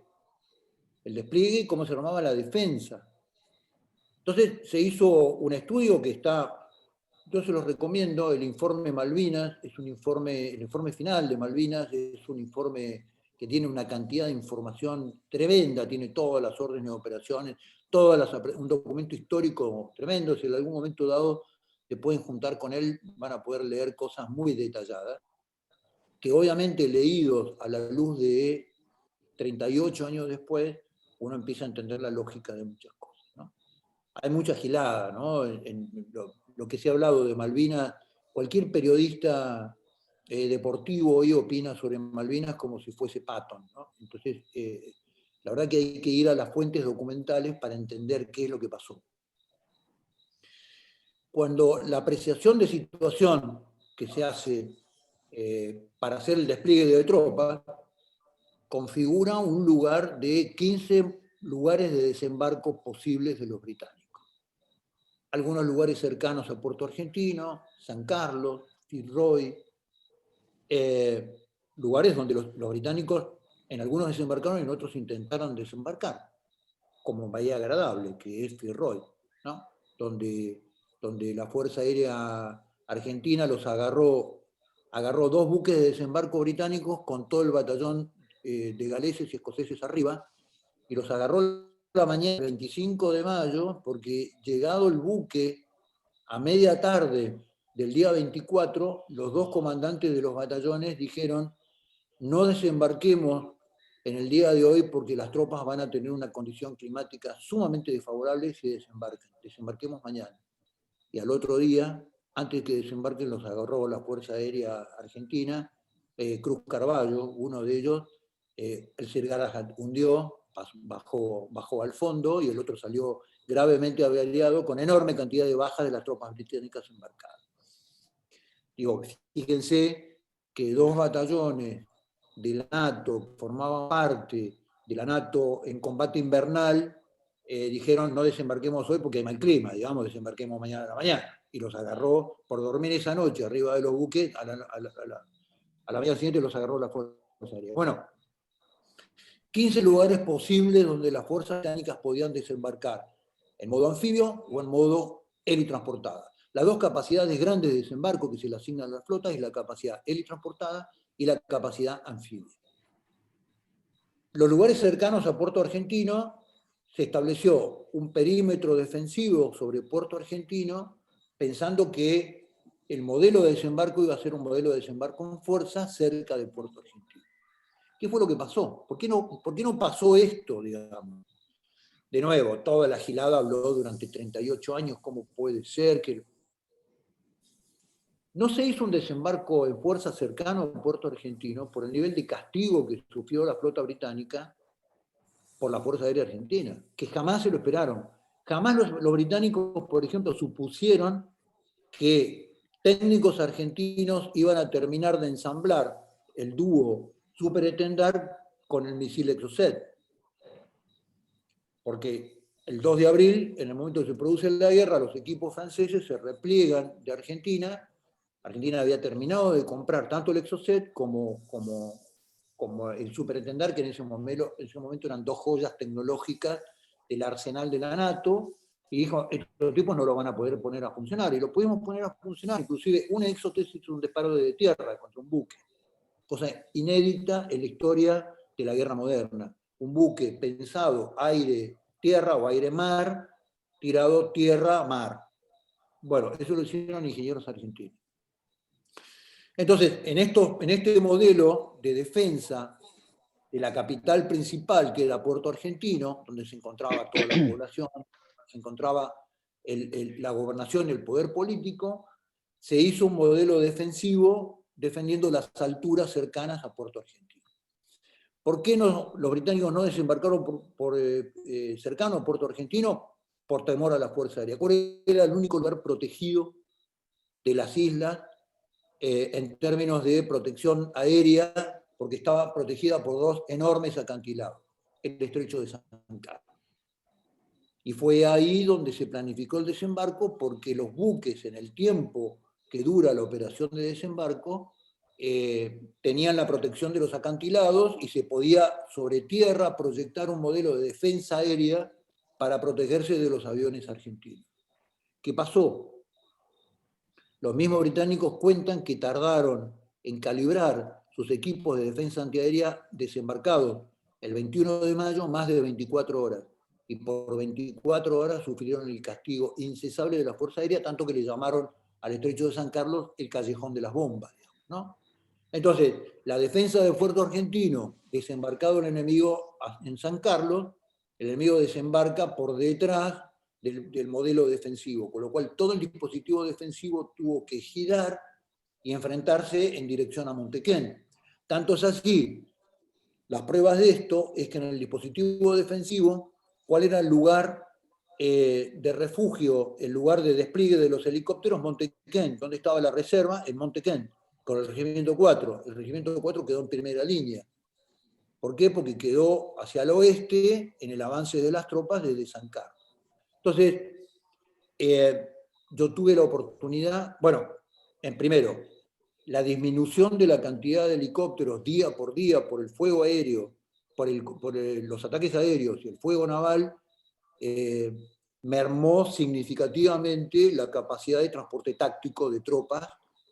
y cómo se armaba la defensa. Entonces se hizo un estudio que está Yo se los recomiendo, el informe Malvinas, es un informe, el informe final de Malvinas es un informe que tiene una cantidad de información tremenda, tiene todas las órdenes de operaciones, un documento histórico tremendo. Si en algún momento dado se pueden juntar con él, van a poder leer cosas muy detalladas, que obviamente leídos a la luz de 38 años después, uno empieza a entender la lógica de muchas cosas, ¿no? Hay mucha gilada, ¿no? En lo que se ha hablado de Malvinas, cualquier periodista deportivo hoy opina sobre Malvinas como si fuese Patton, ¿no? Entonces, la verdad que hay que ir a las fuentes documentales para entender qué es lo que pasó. Cuando la apreciación de situación que se hace para hacer el despliegue de tropas, configura un lugar de 15 lugares de desembarco posibles de los británicos. Algunos lugares cercanos a Puerto Argentino, San Carlos, Fitzroy, lugares donde los británicos en algunos desembarcaron y en otros intentaron desembarcar, como Bahía Agradable, que es Fitzroy, ¿no? donde la Fuerza Aérea Argentina los agarró 2 buques de desembarco británicos con todo el batallón de galeses y escoceses arriba, y los agarró la mañana del 25 de mayo, porque llegado el buque a media tarde del día 24, los 2 comandantes de los batallones dijeron: no desembarquemos en el día de hoy porque las tropas van a tener una condición climática sumamente desfavorable si desembarcan. Desembarquemos mañana. Y al otro día, antes de que desembarquen, los agarró la Fuerza Aérea Argentina, Cruz Carvalho, uno de ellos, el Sir Galahad hundió, bajó al fondo, y el otro salió gravemente averiado con enorme cantidad de bajas de las tropas británicas embarcadas. Digo, fíjense que 2 batallones de la NATO formaban parte de la NATO en combate invernal, dijeron: no desembarquemos hoy porque hay mal clima, digamos, desembarquemos mañana a la mañana. Y los agarró por dormir esa noche arriba de los buques, a la mañana siguiente los agarró la Fuerza Aérea. Bueno, 15 lugares posibles donde las fuerzas británicas podían desembarcar, en modo anfibio o en modo helitransportada. Las 2 capacidades grandes de desembarco que se le asignan a las flotas es la capacidad helitransportada y la capacidad anfibia. Los lugares cercanos a Puerto Argentino, se estableció un perímetro defensivo sobre Puerto Argentino, pensando que el modelo de desembarco iba a ser un modelo de desembarco en fuerza cerca de Puerto Argentino. ¿Qué fue lo que pasó? ¿Por qué no pasó esto, digamos? De nuevo, toda la gilada habló durante 38 años, ¿cómo puede ser que no se hizo un desembarco en fuerza cercano a Puerto Argentino por el nivel de castigo que sufrió la flota británica por la Fuerza Aérea Argentina, que jamás se lo esperaron? Jamás los británicos, por ejemplo, supusieron que técnicos argentinos iban a terminar de ensamblar el dúo Super-Étendard con el misil Exocet. Porque el 2 de abril, en el momento que se produce la guerra, los equipos franceses se repliegan de Argentina. Argentina había terminado de comprar tanto el Exocet como el Super-Étendard, que en ese momento eran 2 joyas tecnológicas del arsenal de la NATO, y dijo: estos tipos no lo van a poder poner a funcionar. Y lo pudimos poner a funcionar. Inclusive un Exocet hizo un disparo de tierra contra un buque. Cosa inédita en la historia de la guerra moderna. Un buque pensado aire-tierra o aire-mar, tirado tierra-mar. Bueno, eso lo hicieron ingenieros argentinos. Entonces, en este modelo de defensa de la capital principal, que era Puerto Argentino, donde se encontraba toda la población, se encontraba la gobernación y el poder político, se hizo un modelo defensivo defendiendo las alturas cercanas a Puerto Argentino. ¿Por qué los británicos no desembarcaron cercano a Puerto Argentino? Por temor a la Fuerza Aérea. Era el único lugar protegido de las islas en términos de protección aérea, porque estaba protegida por 2 enormes acantilados, el estrecho de San Carlos. Y fue ahí donde se planificó el desembarco, porque los buques, en el tiempo que dura la operación de desembarco, tenían la protección de los acantilados y se podía sobre tierra proyectar un modelo de defensa aérea para protegerse de los aviones argentinos. ¿Qué pasó? Los mismos británicos cuentan que tardaron en calibrar sus equipos de defensa antiaérea desembarcados el 21 de mayo más de 24 horas. Y por 24 horas sufrieron el castigo incesable de la Fuerza Aérea, tanto que le llamaron al estrecho de San Carlos el callejón de las bombas, ¿no? Entonces, la defensa del puerto argentino, desembarcado el enemigo en San Carlos, el enemigo desembarca por detrás del modelo defensivo, con lo cual todo el dispositivo defensivo tuvo que girar y enfrentarse en dirección a Montequén. Tanto es así, las pruebas de esto es que en el dispositivo defensivo, ¿cuál era el lugar de refugio, el lugar de despliegue de los helicópteros? Montequén. ¿Dónde estaba la reserva? En Montequén, con el Regimiento 4. El Regimiento 4 quedó en primera línea. ¿Por qué? Porque quedó hacia el oeste en el avance de las tropas desde San Carlos. Entonces, yo tuve la oportunidad, bueno, primero, la disminución de la cantidad de helicópteros día por el fuego aéreo, por los ataques aéreos y el fuego naval, mermó significativamente la capacidad de transporte táctico de tropas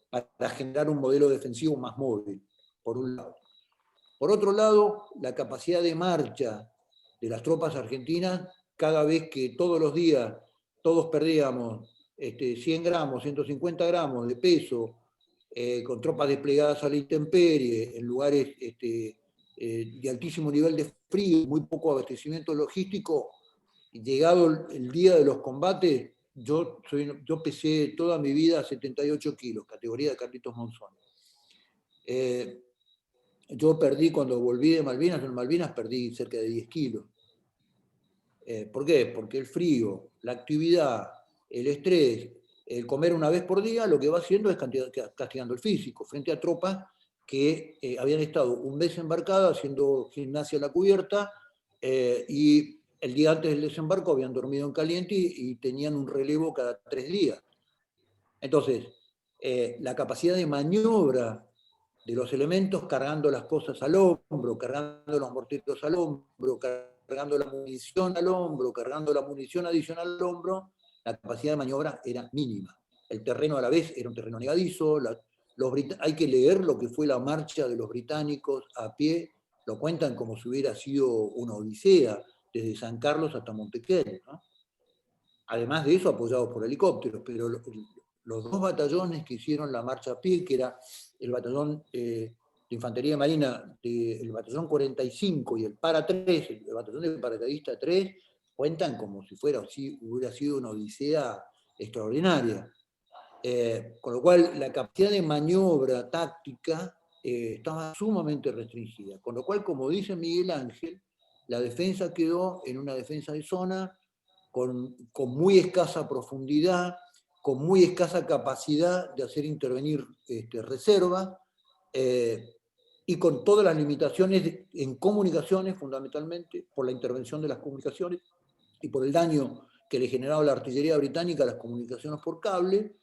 para generar un modelo defensivo más móvil, por un lado. Por otro lado, la capacidad de marcha de las tropas argentinas, cada vez que todos los días todos perdíamos 100 gramos, 150 gramos de peso, con tropas desplegadas a la intemperie, en lugares de altísimo nivel de frío, muy poco abastecimiento logístico, llegado el día de los combates, yo pesé toda mi vida 78 kilos, categoría de Carlitos Monzón. Yo perdí, cuando volví de Malvinas, en Malvinas perdí cerca de 10 kilos. ¿Por qué? Porque el frío, la actividad, el estrés, el comer una vez por día, lo que va haciendo es castigando el físico, frente a tropas que habían estado un mes embarcadas haciendo gimnasia a la cubierta, y el día antes del desembarco habían dormido en caliente y tenían un relevo cada 3 días. Entonces, la capacidad de maniobra de los elementos, cargando las cosas al hombro, cargando los morteros al hombro, cargando la munición al hombro, cargando la munición adicional al hombro, la capacidad de maniobra era mínima. El terreno a la vez era un terreno negadizo, hay que leer lo que fue la marcha de los británicos a pie, lo cuentan como si hubiera sido una odisea, desde San Carlos hasta Montequén, ¿no? Además de eso, apoyados por helicópteros, pero los dos batallones que hicieron la marcha a pie, que era el batallón de Infantería Marina, el batallón 45 y el Para 3, el batallón de paracaidista 3, cuentan como si hubiera sido una odisea extraordinaria. Con lo cual, la capacidad de maniobra táctica estaba sumamente restringida. Con lo cual, como dice Miguel Ángel, la defensa quedó en una defensa de zona con muy escasa profundidad, con muy escasa capacidad de hacer intervenir reserva, y con todas las limitaciones en comunicaciones, fundamentalmente, por la intervención de las comunicaciones y por el daño que le generaba la artillería británica a las comunicaciones por cable,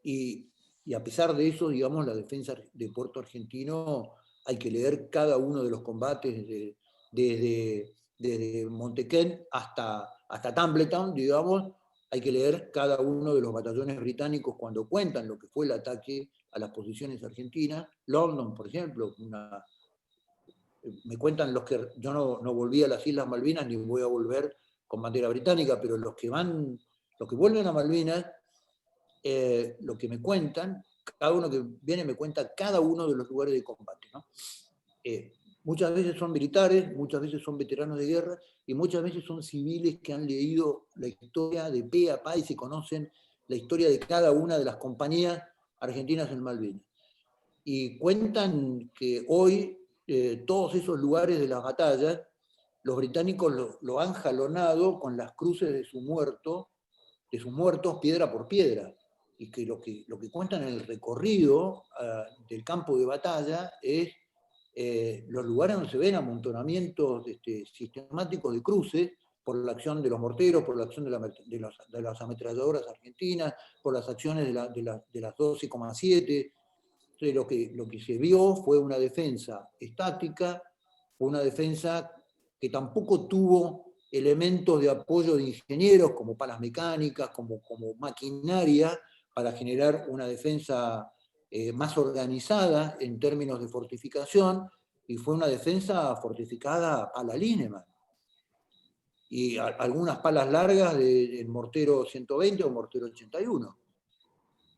y a pesar de eso, digamos, la defensa de Puerto Argentino, hay que leer cada uno de los combates desde Montequén hasta Tumbleton, digamos, hay que leer cada uno de los batallones británicos cuando cuentan lo que fue el ataque a las posiciones argentinas. London, por ejemplo, me cuentan los que, yo no volví a las Islas Malvinas ni voy a volver con bandera británica, pero los que vuelven a Malvinas, lo que me cuentan, cada uno que viene me cuenta cada uno de los lugares de combate, ¿no? Muchas veces son militares, muchas veces son veteranos de guerra, y muchas veces son civiles que han leído la historia de pe a pa y se conocen la historia de cada una de las compañías argentinas en Malvinas. Y cuentan que hoy todos esos lugares de las batallas, los británicos lo han jalonado con las cruces de sus muertos piedra por piedra. Y que lo que cuentan en el recorrido del campo de batalla es los lugares donde se ven amontonamientos sistemáticos de cruces por la acción de los morteros, por la acción de las ametralladoras argentinas, por las acciones de las 12,7. Entonces lo que se vio fue una defensa estática, una defensa que tampoco tuvo elementos de apoyo de ingenieros como palas mecánicas, como maquinaria, para generar una defensa más organizada en términos de fortificación, y fue una defensa fortificada a la Lineman. Y algunas palas largas del mortero 120 o mortero 81.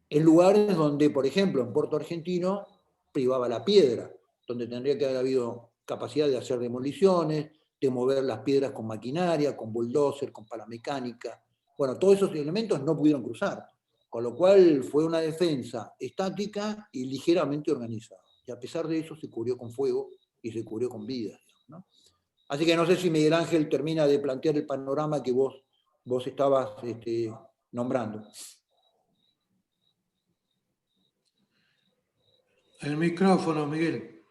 En lugares donde, por ejemplo, en Puerto Argentino, privaba la piedra, donde tendría que haber habido capacidad de hacer demoliciones, de mover las piedras con maquinaria, con bulldozer, con pala mecánica. Bueno, todos esos elementos no pudieron cruzar, con lo cual fue una defensa estática y ligeramente organizada. Y a pesar de eso se cubrió con fuego y se cubrió con vidas, ¿no? Así que no sé si Miguel Ángel termina de plantear el panorama que vos estabas nombrando. El micrófono, Miguel.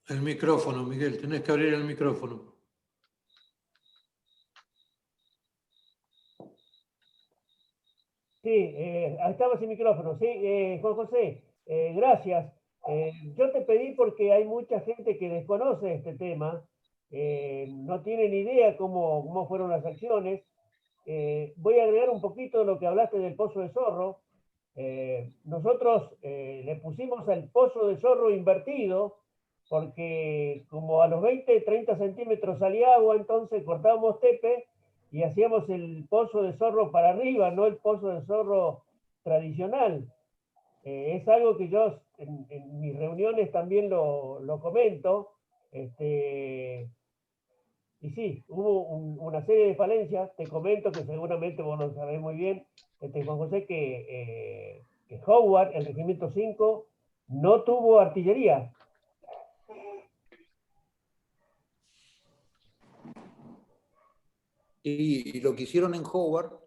El micrófono, Miguel. Tenés que abrir el micrófono. Sí, estaba sin micrófono. Sí, Juan José, gracias. Yo te pedí porque hay mucha gente que desconoce este tema, no tiene ni idea cómo fueron las acciones. Voy a agregar un poquito de lo que hablaste del pozo de Zorro. Nosotros le pusimos al pozo de Zorro invertido, porque como a los 20, 30 centímetros salía agua, entonces cortábamos tepe y hacíamos el pozo de Zorro para arriba, no el pozo de Zorro tradicional. Es algo que yo en mis reuniones también lo comento. Y sí, hubo una serie de falencias. Te comento que seguramente vos lo sabés muy bien, Juan José, que Howard, el Regimiento 5, no tuvo artillería. Y lo que hicieron en Howard,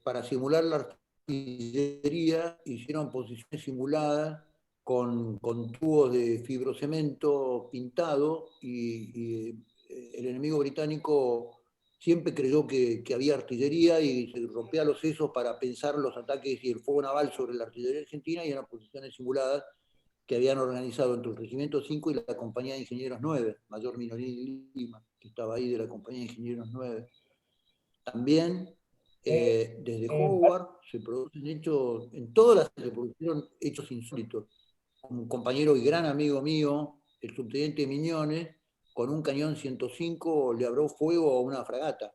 para simular la artillería, hicieron posiciones simuladas con tubos de fibrocemento pintado, y el enemigo británico siempre creyó que había artillería y se rompía los sesos para pensar los ataques y el fuego naval sobre la artillería argentina, y eran posiciones simuladas que habían organizado entre el Regimiento 5 y la Compañía de Ingenieros 9, Mayor Minorín Lima, que estaba ahí de la Compañía de Ingenieros 9. También desde Howard se producen hechos, en todas las se produjeron hechos insólitos. Un compañero y gran amigo mío, el subteniente Miñones, con un cañón 105 le abrió fuego a una fragata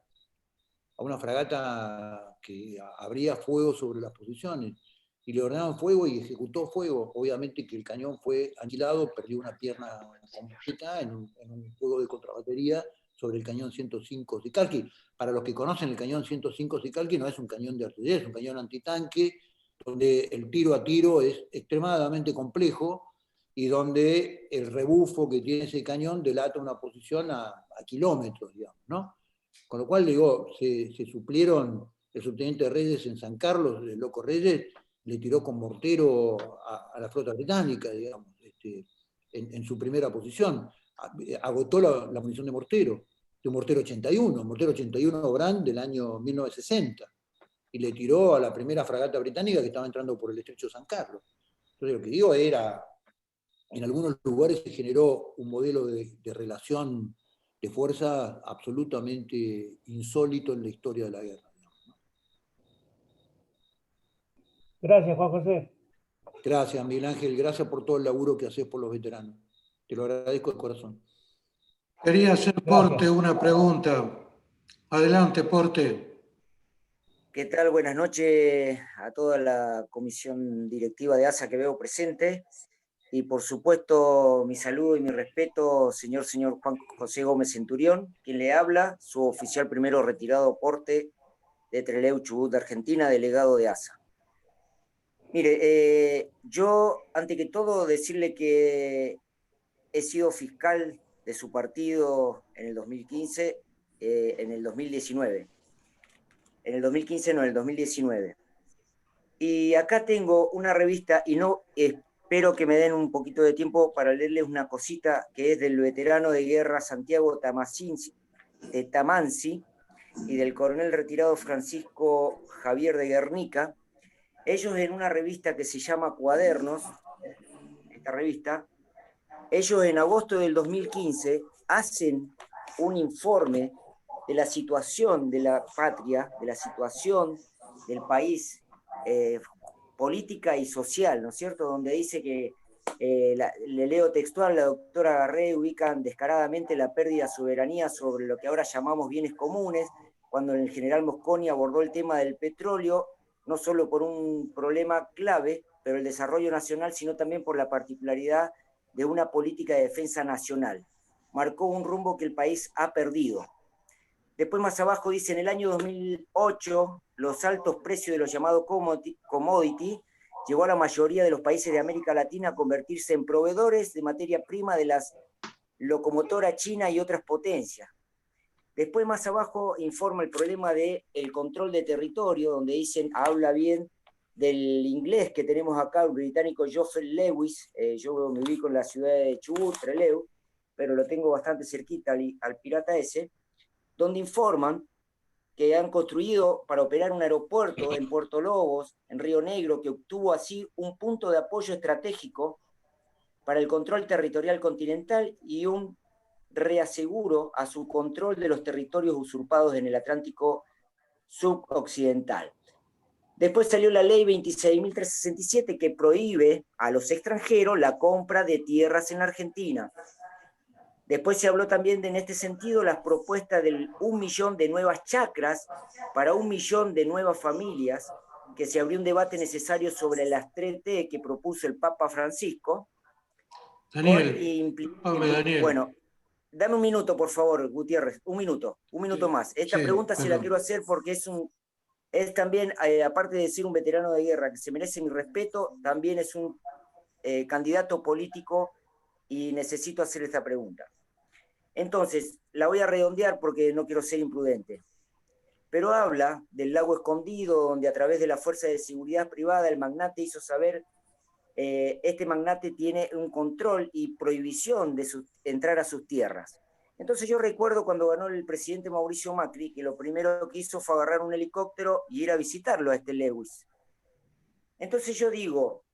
que abría fuego sobre las posiciones, y le ordenaron fuego y ejecutó fuego. Obviamente que el cañón fue aniquilado, perdió una pierna completa en un fuego de contrabatería sobre el cañón 105 Sicalchi. Para los que conocen el cañón 105 Sicalchi, no es un cañón de artillería, es un cañón antitanque, donde el tiro a tiro es extremadamente complejo y donde el rebufo que tiene ese cañón delata una posición a kilómetros, digamos, ¿no? Con lo cual, digo, se suplieron. El subteniente Reyes en San Carlos, el loco Reyes, le tiró con mortero a la flota británica, digamos, en su primera posición. Agotó la munición de un mortero 81 Brand del año 1960, y le tiró a la primera fragata británica que estaba entrando por el estrecho de San Carlos. Entonces, lo que digo era, en algunos lugares se generó un modelo de relación de fuerza absolutamente insólito en la historia de la guerra. Gracias, Juan José. Gracias, Miguel Ángel, gracias por todo el laburo que haces por los veteranos. Te lo agradezco de corazón. Quería hacer Porte una pregunta. Adelante, Porte. ¿Qué tal? Buenas noches a toda la comisión directiva de ASA que veo presente. Y por supuesto, mi saludo y mi respeto, señor Juan José Gómez Centurión, quien le habla, su oficial primero retirado Porte de Trelew, Chubut, de Argentina, delegado de ASA. Mire, yo, ante que todo, decirle que he sido fiscal de su partido en el 2015, en el 2019. En el 2015 no, en el 2019. Y acá tengo una revista, y no espero que me den un poquito de tiempo para leerles una cosita que es del veterano de guerra Santiago Tamansi y del coronel retirado Francisco Javier de Guernica. Ellos, en una revista que se llama Cuadernos, esta revista, ellos en agosto del 2015 hacen un informe de la situación de la patria, de la situación del país, política y social, ¿no es cierto? Donde dice que, le leo textual, la doctora Garré ubica descaradamente la pérdida de soberanía sobre lo que ahora llamamos bienes comunes, cuando el general Mosconi abordó el tema del petróleo, no solo por un problema clave, pero el desarrollo nacional, sino también por la particularidad de una política de defensa nacional. Marcó un rumbo que el país ha perdido. Después más abajo dice, en el año 2008, los altos precios de los llamados commodity llevó a la mayoría de los países de América Latina a convertirse en proveedores de materia prima de las locomotoras chinas y otras potencias. Después más abajo informa el problema del control de territorio, donde dicen, habla bien del inglés que tenemos acá, el británico Geoffrey Lewis, yo me ubico en la ciudad de Chubut, Trelew, pero lo tengo bastante cerquita al pirata ese, donde informan que han construido para operar un aeropuerto en Puerto Lobos, en Río Negro, que obtuvo así un punto de apoyo estratégico para el control territorial continental y un reaseguro a su control de los territorios usurpados en el Atlántico suboccidental. Después salió la ley 26.367 que prohíbe a los extranjeros la compra de tierras en la Argentina. Después se habló también en este sentido las propuestas del 1 millón de nuevas chacras para 1 millón de nuevas familias, que se abrió un debate necesario sobre las 3T que propuso el Papa Francisco. Daniel, bueno, dame un minuto, por favor, Gutiérrez, un minuto más. Esta pregunta se la quiero hacer porque es también, aparte de ser un veterano de guerra que se merece mi respeto, también es un candidato político y necesito hacer esta pregunta. Entonces, la voy a redondear porque no quiero ser imprudente. Pero habla del lago escondido, donde a través de la fuerza de seguridad privada el magnate hizo saber, este magnate tiene un control y prohibición de entrar a sus tierras. Entonces yo recuerdo cuando ganó el presidente Mauricio Macri, que lo primero que hizo fue agarrar un helicóptero y ir a visitarlo a este Lewis. Entonces yo digo,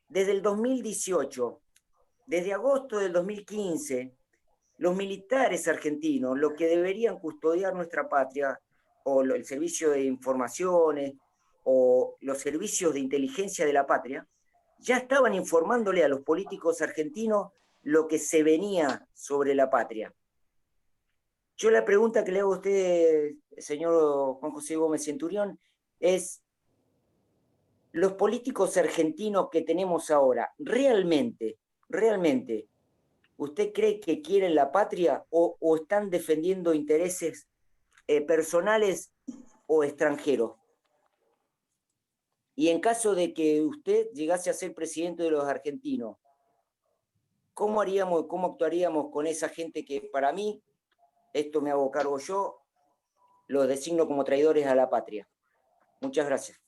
desde el 2018, desde agosto del 2015, los militares argentinos, los que deberían custodiar nuestra patria, o el servicio de informaciones, o los servicios de inteligencia de la patria, ya estaban informándole a los políticos argentinos lo que se venía sobre la patria. Yo la pregunta que le hago a usted, señor Juan José Gómez Centurión, es, ¿los políticos argentinos que tenemos ahora, realmente, ¿usted cree que quieren la patria o están defendiendo intereses personales o extranjeros? Y en caso de que usted llegase a ser presidente de los argentinos, ¿cómo haríamos, cómo actuaríamos con esa gente que para mí, esto me hago cargo yo, los designo como traidores a la patria? Muchas gracias.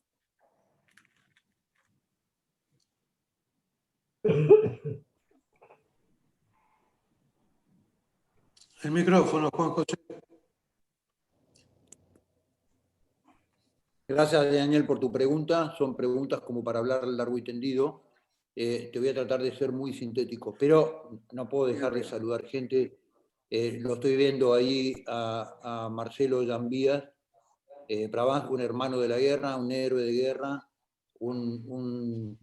El micrófono, Juan José. Gracias, Daniel, por tu pregunta. Son preguntas como para hablar largo y tendido. Te voy a tratar de ser muy sintético, pero no puedo dejar de saludar gente. Lo estoy viendo ahí a Marcelo Llambías, Prabanjo, un hermano de la guerra, un héroe de guerra, un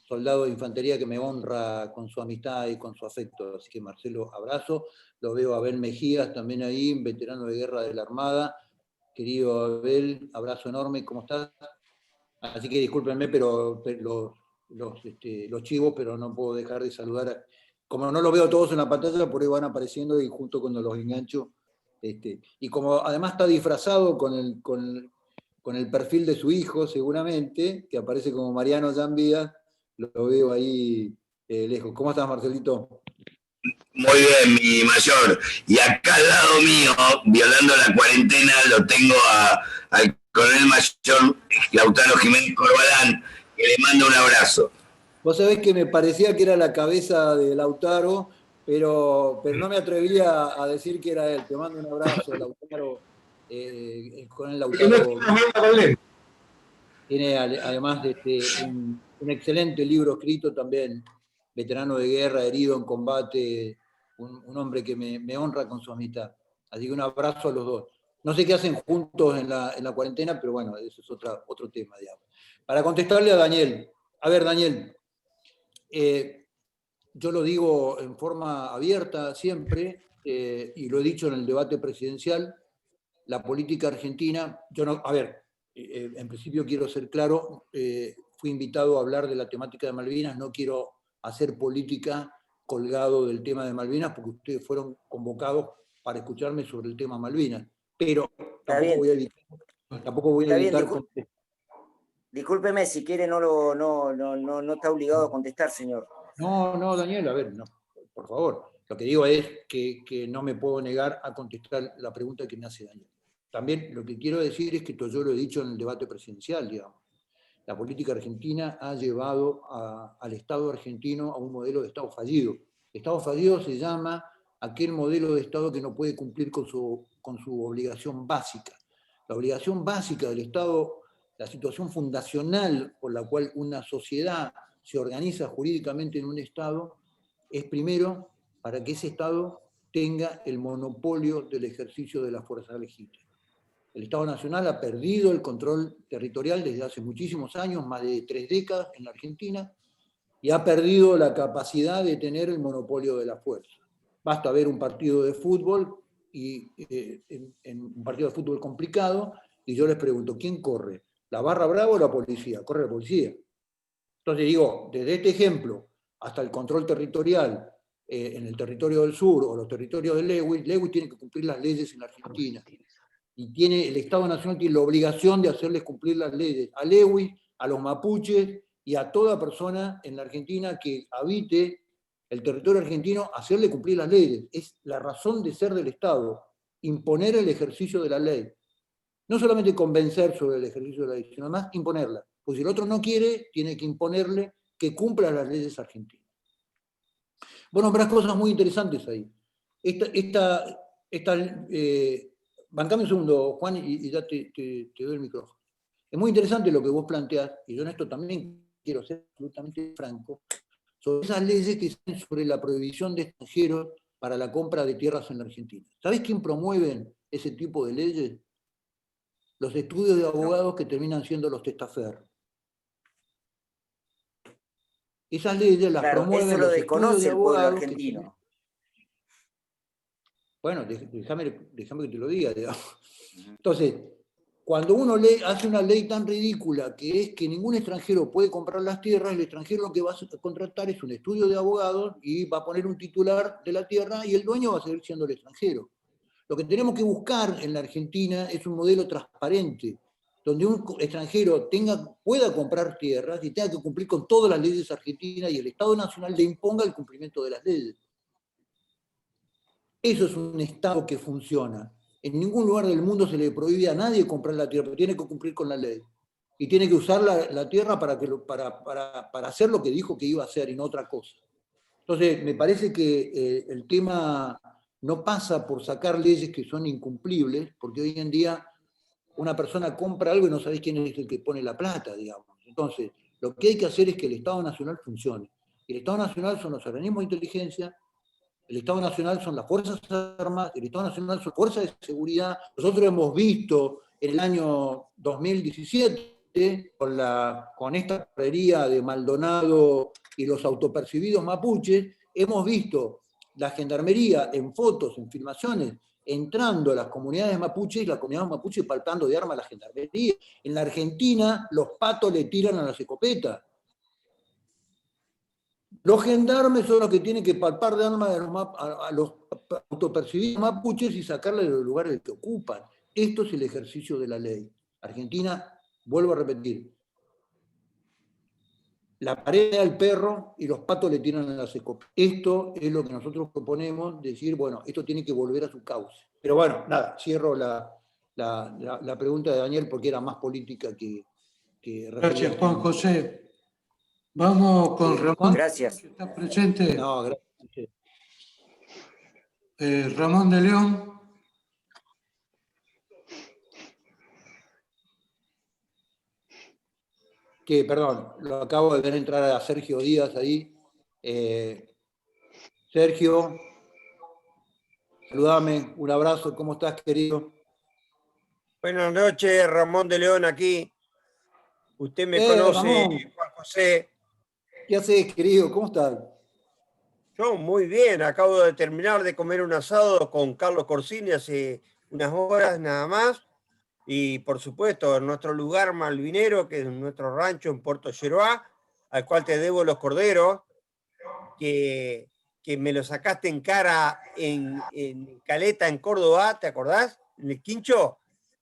soldado de infantería que me honra con su amistad y con su afecto. Así que, Marcelo, abrazo. Lo veo a Abel Mejías también ahí, un veterano de guerra de la Armada. Querido Abel, abrazo enorme, ¿cómo estás? Así que discúlpenme, pero los chivos, pero no puedo dejar de saludar. Como no los veo todos en la pantalla, por ahí van apareciendo y justo cuando los engancho. Y como además está disfrazado con el perfil de su hijo, seguramente, que aparece como Mariano Llambías, lo veo ahí lejos. ¿Cómo estás, Marcelito? Muy bien, mi mayor. Y acá al lado mío, violando la cuarentena, lo tengo al coronel mayor Lautaro Jiménez Corbalán, que le mando un abrazo. Vos sabés que me parecía que era la cabeza de Lautaro, pero no me atrevía a decir que era él. Te mando un abrazo, Lautaro, el coronel Lautaro. Tiene además un excelente libro escrito también, veterano de guerra, herido en combate, un hombre que me honra con su amistad. Así que un abrazo a los dos. No sé qué hacen juntos en la cuarentena, pero bueno, eso es otro tema, digamos. Para contestarle a Daniel. A ver, Daniel, yo lo digo en forma abierta siempre, y lo he dicho en el debate presidencial, la política argentina, en principio quiero ser claro, fui invitado a hablar de la temática de Malvinas, no quiero hacer política colgado del tema de Malvinas, porque ustedes fueron convocados para escucharme sobre el tema Malvinas, pero tampoco voy a evitar contestar. Discúlpeme, si quiere no está obligado a contestar, señor. No, Daniel, a ver, no, por favor. Lo que digo es que no me puedo negar a contestar la pregunta que me hace Daniel. También lo que quiero decir es que esto yo lo he dicho en el debate presidencial, digamos. La política argentina ha llevado al Estado argentino a un modelo de Estado fallido. Estado fallido se llama aquel modelo de Estado que no puede cumplir con su obligación básica. La obligación básica del Estado, la situación fundacional por la cual una sociedad se organiza jurídicamente en un Estado, es primero para que ese Estado tenga el monopolio del ejercicio de la fuerza legítima. El Estado Nacional ha perdido el control territorial desde hace muchísimos años, más de 3 décadas en la Argentina, y ha perdido la capacidad de tener el monopolio de la fuerza. Basta ver un partido de fútbol, en un partido de fútbol complicado, y yo les pregunto, ¿quién corre? ¿La barra brava o la policía? Corre la policía. Entonces digo, desde este ejemplo hasta el control territorial en el territorio del sur o los territorios de Lewis tiene que cumplir las leyes en la Argentina. Y el Estado Nacional tiene la obligación de hacerles cumplir las leyes a Lewis, a los mapuches y a toda persona en la Argentina que habite el territorio argentino, hacerle cumplir las leyes. Es la razón de ser del Estado, imponer el ejercicio de la ley. No solamente convencer sobre el ejercicio de la ley, sino además imponerla. Porque si el otro no quiere, tiene que imponerle que cumpla las leyes argentinas. Bueno, habrá cosas muy interesantes ahí. Bancame un segundo, Juan, y ya te doy el micrófono. Es muy interesante lo que vos planteás, y yo en esto también quiero ser absolutamente franco, sobre esas leyes que están sobre la prohibición de extranjeros para la compra de tierras en la Argentina. ¿Sabés quién promueven ese tipo de leyes? Los estudios de abogados que terminan siendo los testaferros. Esas leyes las promueven eso lo los desconoce estudios de el pueblo abogados argentino. Bueno, déjame que te lo diga, digamos. Entonces, cuando uno hace una ley tan ridícula que es que ningún extranjero puede comprar las tierras, el extranjero lo que va a contratar es un estudio de abogados y va a poner un titular de la tierra y el dueño va a seguir siendo el extranjero. Lo que tenemos que buscar en la Argentina es un modelo transparente, donde un extranjero pueda comprar tierras y tenga que cumplir con todas las leyes argentinas y el Estado Nacional le imponga el cumplimiento de las leyes. Eso es un Estado que funciona. En ningún lugar del mundo se le prohíbe a nadie comprar la tierra, pero tiene que cumplir con la ley. Y tiene que usar la tierra para hacer lo que dijo que iba a hacer y no otra cosa. Entonces, me parece que el tema no pasa por sacar leyes que son incumplibles, porque hoy en día una persona compra algo y no sabés quién es el que pone la plata, digamos. Entonces, lo que hay que hacer es que el Estado Nacional funcione. Y el Estado Nacional son los organismos de inteligencia, el Estado Nacional son las Fuerzas Armadas, el Estado Nacional son fuerzas de seguridad. Nosotros hemos visto en el año 2017, con esta carrería de Maldonado y los autopercibidos mapuches, hemos visto la gendarmería en fotos, en filmaciones, entrando a las comunidades mapuches y las comunidades mapuches palpando de armas a la gendarmería. En la Argentina, los patos le tiran a las escopetas. Los gendarmes son los que tienen que palpar de armas a los autopercibidos mapuches y sacarles de los lugares que ocupan. Esto es el ejercicio de la ley. Argentina, vuelvo a repetir, la pared al perro y los patos le tiran a las escopetas. Esto es lo que nosotros proponemos, decir, bueno, esto tiene que volver a su cauce. Pero bueno, nada, cierro la pregunta de Daniel porque era más política que Gracias, Juan José. Vamos con Ramón. Gracias. Que está presente. No, gracias. Ramón de León. Que, perdón, lo acabo de ver entrar a Sergio Díaz ahí. Sergio, saludame, un abrazo, ¿cómo estás, querido? Buenas noches, Ramón de León aquí. Usted me conoce, Ramón, Juan José. ¿qué haces, querido? ¿Cómo estás? Yo muy bien, acabo de terminar de comer un asado con Carlos Corsini hace unas horas nada más. Y por supuesto, en nuestro lugar malvinero, que es nuestro rancho en Puerto Yeroá, al cual te debo los corderos, que, que me los sacaste en cara en Caleta, en Córdoba, ¿te acordás? En el Quincho.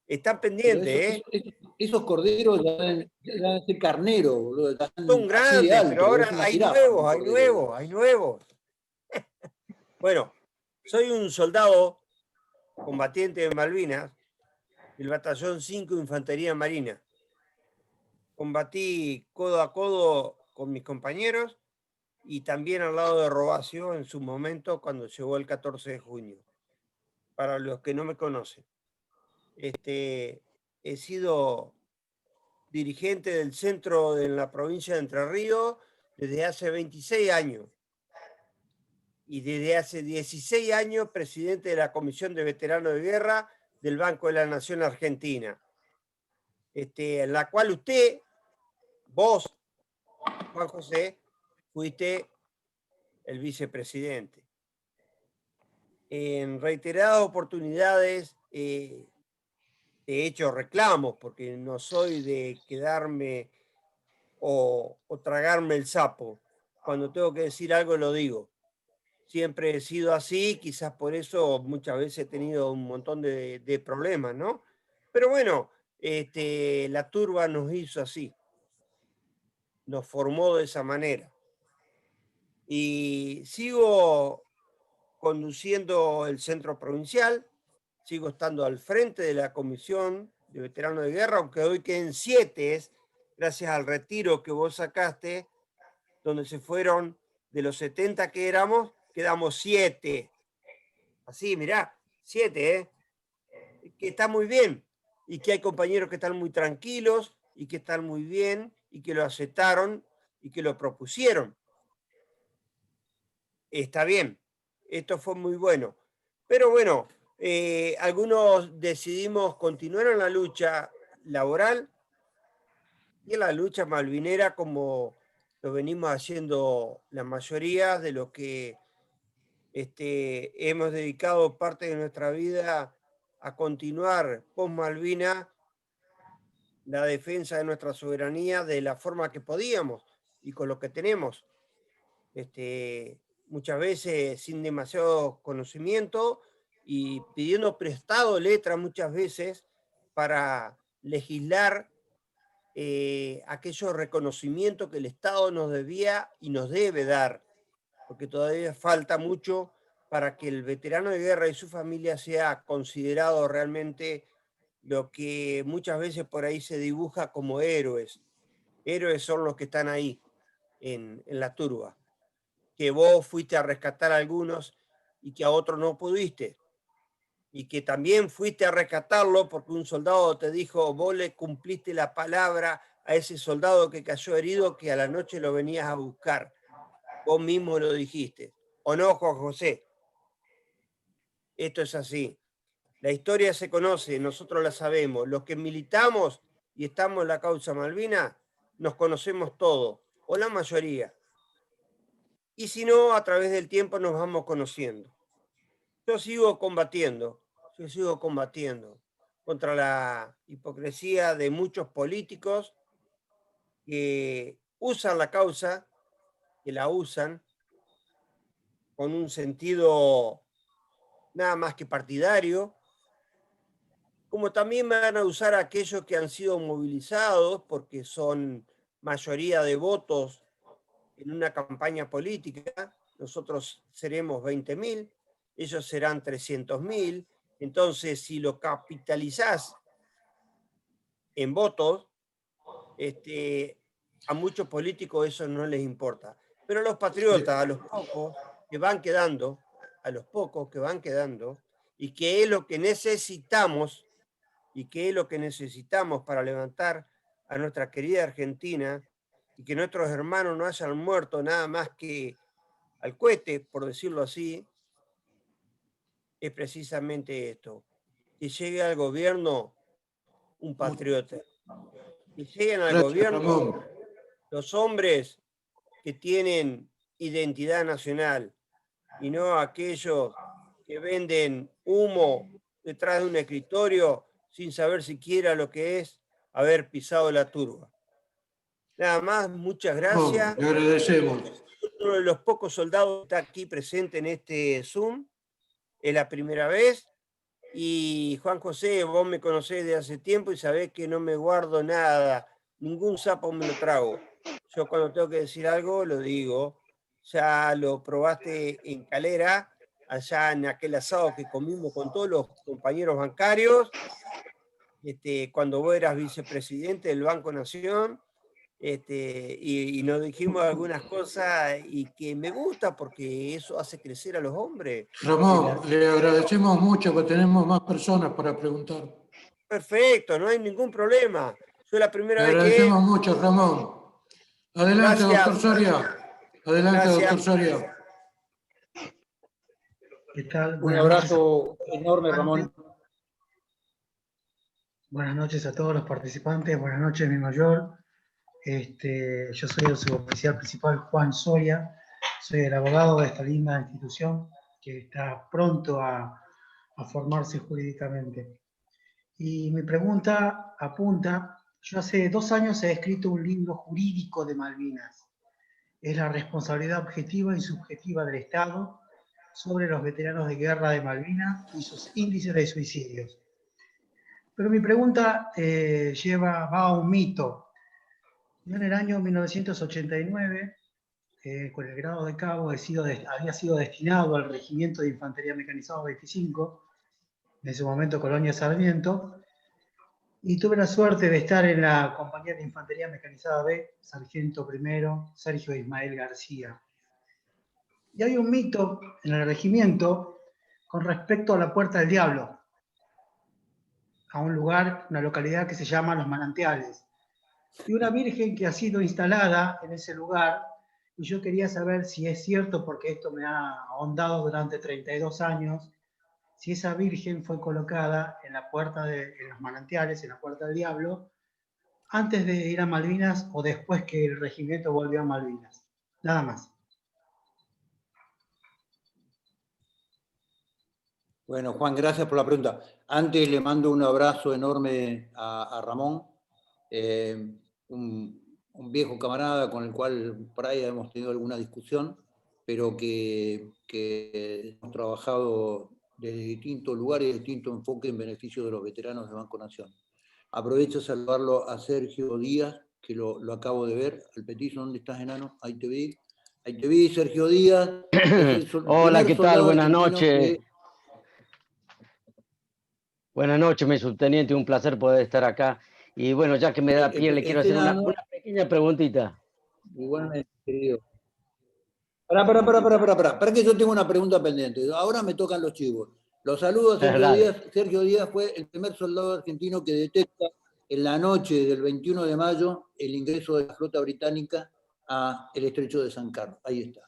Están Pero pendientes, ¿eh? esos corderos ya deben ser carneros, boludo, ya Son están así de grandes, pero alto, porque es ahora una hay jirafa, nuevos, un hay cordero. nuevos, hay nuevos. Bueno, soy un soldado combatiente de Malvinas, del Batallón 5 Infantería Marina. Combatí codo a codo con mis compañeros y también al lado de Robacio en su momento cuando llegó el 14 de junio. Para los que no me conocen, he sido dirigente del centro de la provincia de Entre Ríos desde hace 26 años. Y desde hace 16 años presidente de la Comisión de Veteranos de Guerra del Banco de la Nación Argentina, en la cual vos, Juan José, fuiste el vicepresidente. En reiteradas oportunidades he hecho reclamos, porque no soy de quedarme o tragarme el sapo. Cuando tengo que decir algo lo digo. Siempre he sido así, quizás por eso muchas veces he tenido un montón de problemas, ¿no? Pero bueno, la turba nos hizo así, nos formó de esa manera. Y sigo conduciendo el centro provincial, sigo estando al frente de la Comisión de Veteranos de Guerra, aunque hoy queden 7, gracias al retiro que vos sacaste, donde se fueron de los 70 que éramos, quedamos 7. Así, mirá, 7, que está muy bien, y que hay compañeros que están muy tranquilos, y que están muy bien, y que lo aceptaron, y que lo propusieron. Está bien, esto fue muy bueno. Pero bueno, algunos decidimos continuar en la lucha laboral y en la lucha malvinera, como lo venimos haciendo la mayoría de los que hemos dedicado parte de nuestra vida a continuar post Malvina la defensa de nuestra soberanía de la forma que podíamos y con lo que tenemos. Muchas veces sin demasiado conocimiento y pidiendo prestado letra muchas veces para legislar aquellos reconocimientos que el Estado nos debía y nos debe dar, porque todavía falta mucho para que el veterano de guerra y su familia sea considerado realmente lo que muchas veces por ahí se dibuja como héroes. Héroes son los que están ahí en la turba, que vos fuiste a rescatar a algunos y que a otros no pudiste, y que también fuiste a rescatarlo porque un soldado te dijo, vos le cumpliste la palabra a ese soldado que cayó herido, que a la noche lo venías a buscar. Vos mismo lo dijiste. ¿O no, Juan José? Esto es así. La historia se conoce, nosotros la sabemos. Los que militamos y estamos en la causa Malvina, nos conocemos todos, o la mayoría. Y si no, a través del tiempo nos vamos conociendo. Yo sigo combatiendo contra la hipocresía de muchos políticos que usan la causa, que la usan con un sentido nada más que partidario, como también van a usar a aquellos que han sido movilizados porque son mayoría de votos en una campaña política. Nosotros seremos 20.000, ellos serán 300.000. Entonces, si lo capitalizás en votos, a muchos políticos eso no les importa. Pero a los patriotas, a los pocos que van quedando, y que es lo que necesitamos, para levantar a nuestra querida Argentina, y que nuestros hermanos no hayan muerto nada más que al cohete, por decirlo así, es precisamente esto: que llegue al gobierno un patriota. Y lleguen al Gracias, gobierno Ramón. los hombres que tienen identidad nacional y no aquellos que venden humo detrás de un escritorio sin saber siquiera lo que es haber pisado la turba. Nada más, muchas gracias. Le agradecemos. Uno de los pocos soldados que está aquí presente en este Zoom, es la primera vez. Y Juan José, vos me conocés de hace tiempo y sabés que no me guardo nada, ningún sapo me lo trago. Yo cuando tengo que decir algo, lo digo. Ya lo probaste en Calera, allá en aquel asado que comimos con todos los compañeros bancarios, cuando vos eras vicepresidente del Banco Nación, y nos dijimos algunas cosas y que me gusta porque eso hace crecer a los hombres. Ramón, le agradecemos mucho que tenemos más personas para preguntar. Perfecto, no hay ningún problema. Yo la primera Le vez que... agradecemos mucho, Ramón. Adelante, Gracias. doctor Soria. Adelante, Gracias. doctor Soria. ¿Qué tal? Un Buenas abrazo noches. enorme, Ramón. Buenas noches a todos los participantes. Buenas noches, mi mayor. Yo soy el suboficial principal Juan Soria. Soy el abogado de esta linda institución que está pronto a formarse jurídicamente. Y mi pregunta apunta, yo hace 2 años he escrito un libro jurídico de Malvinas. Es la responsabilidad objetiva y subjetiva del Estado sobre los veteranos de guerra de Malvinas y sus índices de suicidios. Pero mi pregunta va a un mito. Yo en el año 1989, con el grado de cabo, había sido destinado al Regimiento de Infantería Mecanizado 25, en ese momento Colonia Sarmiento, y tuve la suerte de estar en la Compañía de Infantería Mecanizada B, Sargento Primero Sergio Ismael García. Y hay un mito en el regimiento con respecto a la Puerta del Diablo, a un lugar, una localidad que se llama Los Manantiales, y una virgen que ha sido instalada en ese lugar, y yo quería saber si es cierto, porque esto me ha ahondado durante 32 años, si esa virgen fue colocada en la puerta en Los Manantiales, en la Puerta del Diablo, antes de ir a Malvinas o después que el regimiento volvió a Malvinas. Nada más. Bueno, Juan, gracias por la pregunta. Antes le mando un abrazo enorme a Ramón, un viejo camarada con el cual por ahí hemos tenido alguna discusión, pero que hemos trabajado desde distintos lugares y distintos enfoques en beneficio de los veteranos de Banco Nación. Aprovecho a saludarlo a Sergio Díaz, que lo acabo de ver, al petizo. ¿Dónde estás, enano? Ahí te vi, Sergio Díaz. Hola, ¿qué tal? Buenas noches. Buenas noches, mi subteniente, un placer poder estar acá. Y bueno, ya que me da pie, le quiero hacer una pequeña preguntita. Igualmente, querido. Para que yo tengo una pregunta pendiente. Ahora me tocan los chivos. Los saludo a Sergio Díaz. Sergio Díaz fue el primer soldado argentino que detecta en la noche del 21 de mayo el ingreso de la flota británica al estrecho de San Carlos. Ahí está.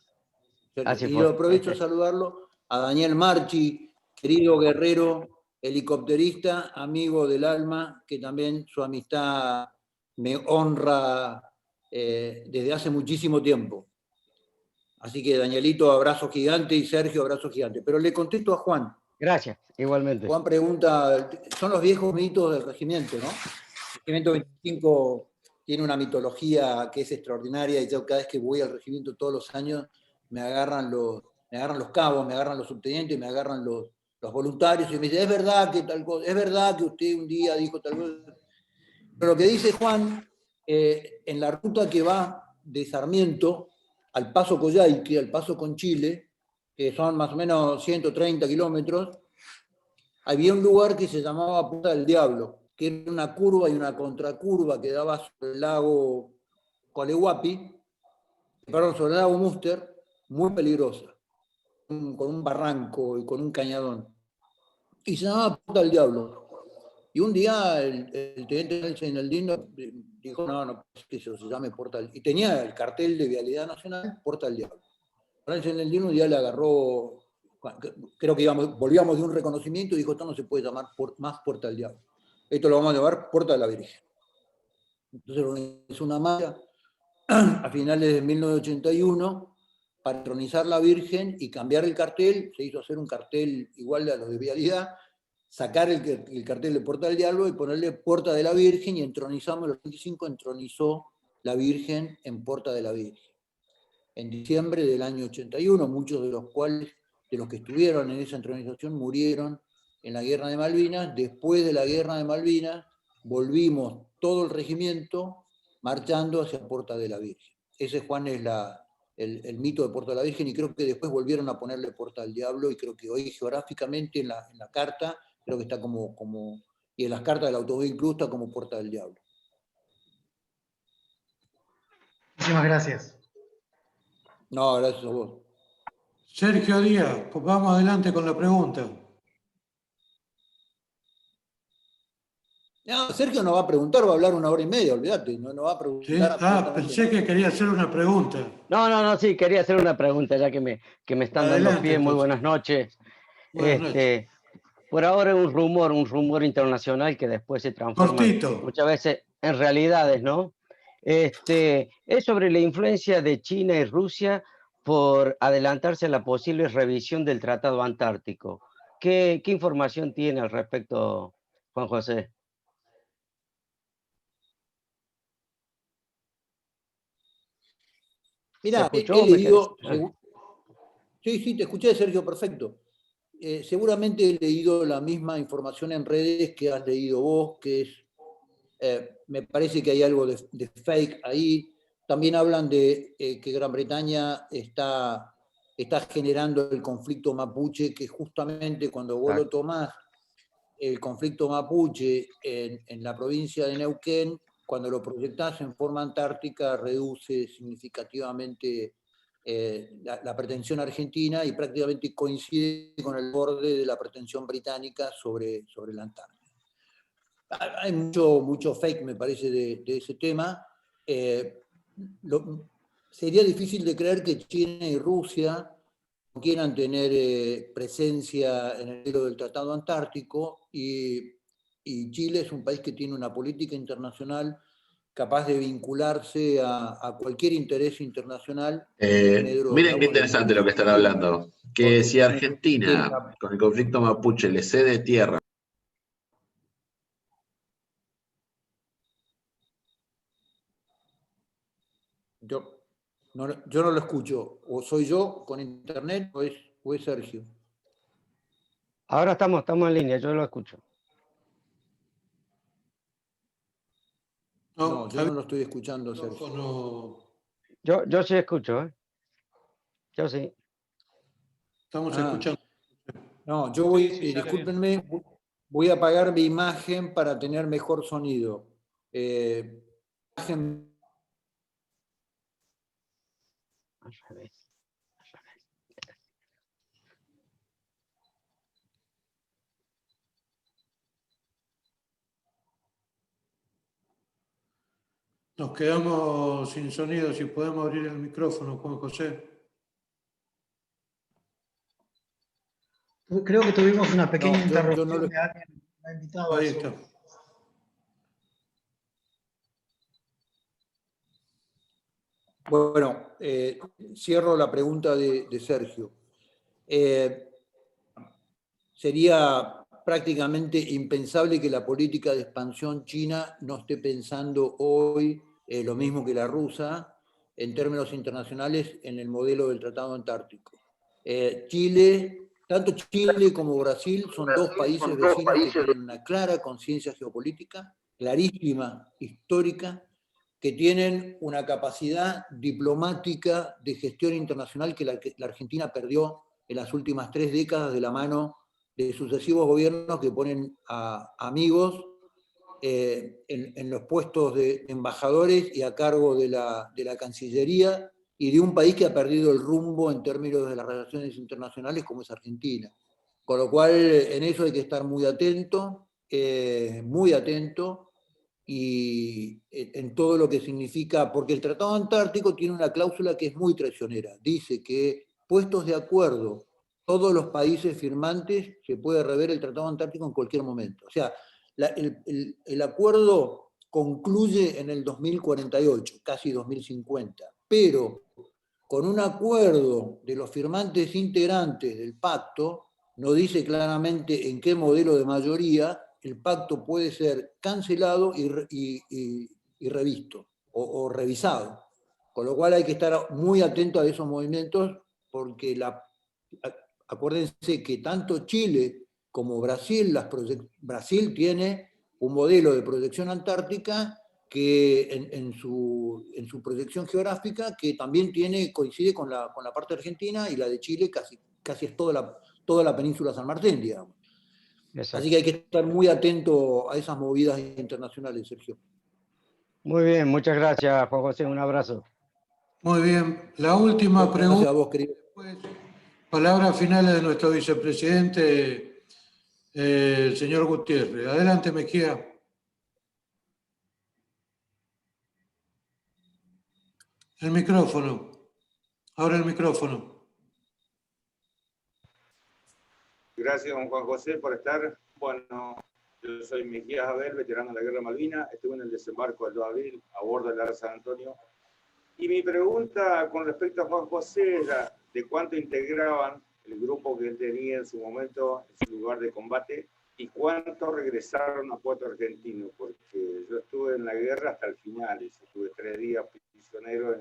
Así y fue. yo aprovecho a saludarlo a Daniel Marchi, querido guerrero, helicópterista, amigo del alma, que también su amistad me honra desde hace muchísimo tiempo. Así que, Danielito, abrazo gigante, y Sergio, abrazo gigante. Pero le contesto a Juan. Gracias, igualmente. Juan pregunta, son los viejos mitos del regimiento, ¿no? El regimiento 25 tiene una mitología que es extraordinaria, y yo cada vez que voy al regimiento todos los años me agarran los cabos, me agarran los subtenientes, me agarran los voluntarios, y me dicen, es verdad que tal cosa, es verdad que usted un día dijo tal cosa. Pero lo que dice Juan, en la ruta que va de Sarmiento al Paso Coyhaique, al Paso con Chile, que son más o menos 130 kilómetros, había un lugar que se llamaba Puerta del Diablo, que era una curva y una contracurva que daba sobre el lago Colehuapi, sobre el lago Múster, muy peligrosa, con un barranco y con un cañadón. Y se llamaba Puerta del Diablo. Y un día el teniente Nelson Eldino dijo, no, que eso se llame Puerta del Diablo. Y tenía el cartel de Vialidad Nacional, Puerta del Diablo. Nelson Eldino un día le agarró, creo que volvíamos de un reconocimiento, y dijo, esto no se puede llamar más Puerta del Diablo. esto lo vamos a llamar Puerta de la Virgen. Entonces es una malla a finales de 1981 para entronizar la Virgen y cambiar el cartel. Se hizo hacer un cartel igual a los de Vialidad, sacar el cartel de Puerta del Diablo y ponerle Puerta de la Virgen, y entronizamos, en el 25 entronizó la Virgen en Puerta de la Virgen. En diciembre del año 81, muchos de los que estuvieron en esa entronización murieron en la Guerra de Malvinas. Después de la Guerra de Malvinas, volvimos todo el regimiento marchando hacia Puerta de la Virgen. Ese, Juan, es el mito de Puerta de la Virgen, y creo que después volvieron a ponerle Puerta del Diablo, y creo que hoy geográficamente en la carta, creo que está y en las cartas del Automóvil Club está como Puerta del Diablo. Muchísimas gracias. No, gracias a vos. Sergio Díaz, pues vamos adelante con la pregunta. No, Sergio no va a preguntar, va a hablar 1 hora y media, olvídate, no va a preguntar. ¿Sí? Pensé que quería hacer una pregunta. No, sí, quería hacer una pregunta, ya que me están Adelante, dando pie. Muy entonces. buenas noches. Buenas noches. Por ahora es un rumor internacional que después se transforma Cortito. muchas veces en realidades, ¿no? Es sobre la influencia de China y Rusia por adelantarse a la posible revisión del Tratado Antártico. ¿Qué información tiene al respecto, Juan José? Mirá, he leído... Sí, te escuché, Sergio, perfecto. Seguramente he leído la misma información en redes que has leído vos, que es... me parece que hay algo de fake ahí. También hablan de que Gran Bretaña está generando el conflicto mapuche, que justamente cuando vos lo tomás, el conflicto mapuche en la provincia de Neuquén, cuando lo proyectás en forma antártica, reduce significativamente la pretensión argentina, y prácticamente coincide con el borde de la pretensión británica sobre la Antártida. Hay mucho fake, me parece, de ese tema. Sería difícil de creer que China y Rusia quieran tener presencia en el cielo del Tratado Antártico, y Chile es un país que tiene una política internacional capaz de vincularse a cualquier interés internacional. Miren qué interesante lo que están hablando, que si Argentina, con el conflicto mapuche, le cede tierra. Yo no lo escucho, o soy yo con internet o es Sergio. Ahora estamos en línea, yo lo escucho. No, yo no lo estoy escuchando, Sergio. No. Yo sí escucho, ¿eh? Yo sí. Estamos escuchando. No, yo voy, discúlpenme, voy a apagar mi imagen para tener mejor sonido. Imagen. Nos quedamos sin sonido, si podemos abrir el micrófono, Juan José. Creo que tuvimos una pequeña interrupción yo no de alguien que me ha invitado. Ahí a eso. está. Bueno, cierro la pregunta de Sergio. Sería prácticamente impensable que la política de expansión china no esté pensando hoy lo mismo que la rusa en términos internacionales en el modelo del Tratado Antártico. Tanto Chile como Brasil son dos países vecinos que tienen una clara conciencia geopolítica, clarísima, histórica, que tienen una capacidad diplomática de gestión internacional que la Argentina perdió en las últimas 3 décadas de la mano de sucesivos gobiernos que ponen a amigos en los puestos de embajadores y a cargo de la Cancillería, y de un país que ha perdido el rumbo en términos de las relaciones internacionales como es Argentina. Con lo cual, en eso hay que estar muy atento, y en todo lo que significa, porque el Tratado Antártico tiene una cláusula que es muy traicionera. Dice que, puestos de acuerdo todos los países firmantes, se puede rever el Tratado Antártico en cualquier momento. O sea, el acuerdo concluye en el 2048, casi 2050, pero con un acuerdo de los firmantes integrantes del pacto, no dice claramente en qué modelo de mayoría, el pacto puede ser cancelado y revisto o revisado. Con lo cual hay que estar muy atento a esos movimientos, porque acuérdense que tanto Chile como Brasil, Brasil tiene un modelo de proyección antártica que en su proyección geográfica, que también coincide con la parte argentina, y la de Chile casi es toda la península San Martín, digamos. Exacto. Así que hay que estar muy atento a esas movidas internacionales, Sergio. Muy bien, muchas gracias, Juan José, un abrazo. Muy bien. La última pregunta. Gracias a vos, querido. Palabras finales de nuestro vicepresidente, el señor Gutiérrez. Adelante, Mejía. El micrófono. Ahora el micrófono. Gracias, don Juan José, por estar. Bueno, yo soy Mejía Abel, veterano de la Guerra de Malvinas. Estuve en el desembarco del 2 de abril a bordo del ARA San Antonio. Y mi pregunta con respecto a Juan José era de cuánto integraban el grupo que él tenía en su momento en su lugar de combate y cuánto regresaron a Puerto Argentino, porque yo estuve en la guerra hasta el final, estuve 3 días prisionero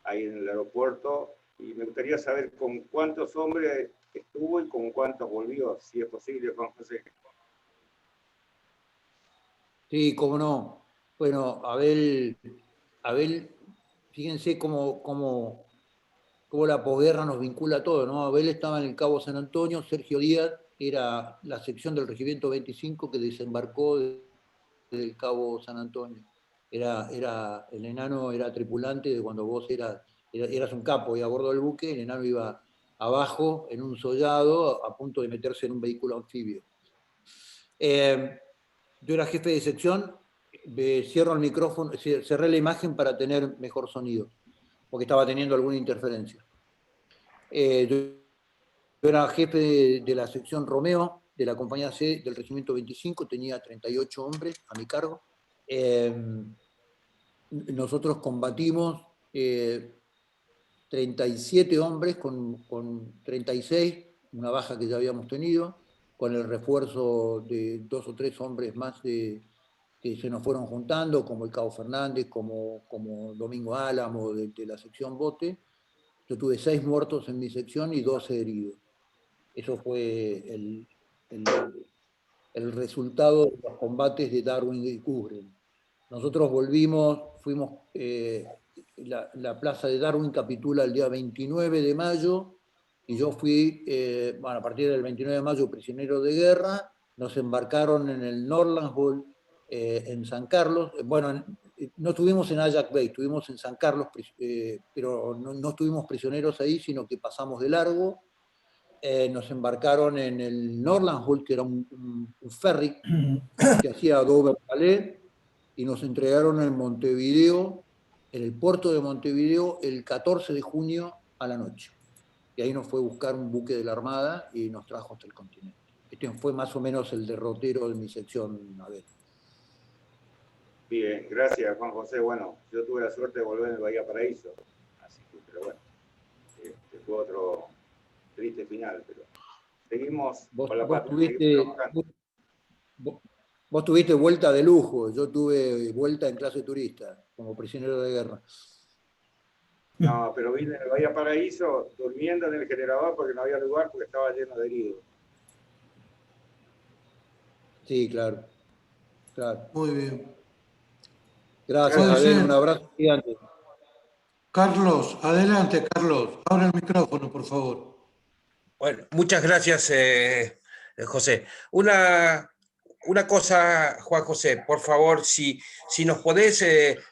ahí en el aeropuerto, y me gustaría saber con cuántos hombres estuvo y con cuántos volvió, si es posible, Juan José. Sí, cómo no. Bueno, Abel, fíjense cómo la posguerra nos vincula a todo, ¿no? Abel estaba en el Cabo San Antonio, Sergio Díaz era la sección del Regimiento 25 que desembarcó del Cabo San Antonio. El enano era tripulante de cuando vos eras un capo y a bordo del buque, el enano iba abajo en un sollado a punto de meterse en un vehículo anfibio. Yo era jefe de sección, cierro el micrófono, cerré la imagen para tener mejor sonido, porque estaba teniendo alguna interferencia. Yo era jefe de la sección Romeo, de la compañía C del Regimiento 25, tenía 38 hombres a mi cargo. Nosotros combatimos 37 hombres con 36, una baja que ya habíamos tenido, con el refuerzo de 2 o 3 hombres más que se nos fueron juntando, como el Cabo Fernández, como Domingo Álamo de la sección Bote. Yo tuve 6 muertos en mi sección y 12 heridos. Eso fue el resultado de los combates de Darwin y Cubren. Nosotros fuimos, la plaza de Darwin capitula el día 29 de mayo, y yo fui, a partir del 29 de mayo, prisionero de guerra. Nos embarcaron en el Norland Hall, en San Carlos. Bueno, no estuvimos en Ajax Bay, estuvimos en San Carlos, pero no estuvimos prisioneros ahí, sino que pasamos de largo. Nos embarcaron en el Norland Hall, que era un ferry que hacía Dover-Calais, y nos entregaron en Montevideo, en el puerto de Montevideo, el 14 de junio a la noche. Y ahí nos fue a buscar un buque de la Armada y nos trajo hasta el continente. Este fue más o menos el derrotero de mi sección, Abel. Bien, gracias, Juan José. Bueno, yo tuve la suerte de volver en el Bahía Paraíso, así que, pero bueno, fue otro triste final, pero seguimos con la patria. Vos tuviste vuelta de lujo, yo tuve vuelta en clase turista, como prisionero de guerra. No, pero vine en el Bahía Paraíso durmiendo en el generador porque no había lugar, porque estaba lleno de heridos. Sí, claro. Muy bien. Gracias, Abel, un abrazo gigante. Carlos, adelante, Carlos. Abra el micrófono, por favor. Bueno, muchas gracias, José. Una cosa, Juan José, por favor, si nos podés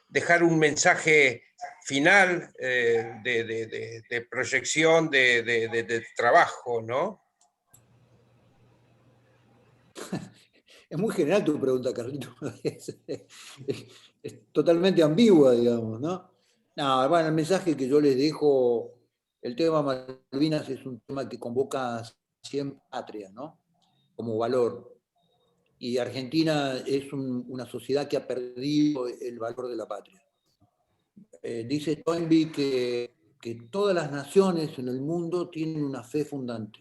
dejar un mensaje final de proyección de trabajo, ¿no? Es muy general tu pregunta, Carlito. Es totalmente ambigua, digamos, ¿no? No, bueno, el mensaje que yo les dejo, el tema Malvinas es un tema que convoca siempre patria, ¿no? Como valor. Y Argentina es una sociedad que ha perdido el valor de la patria. Dice Toynbee que todas las naciones en el mundo tienen una fe fundante.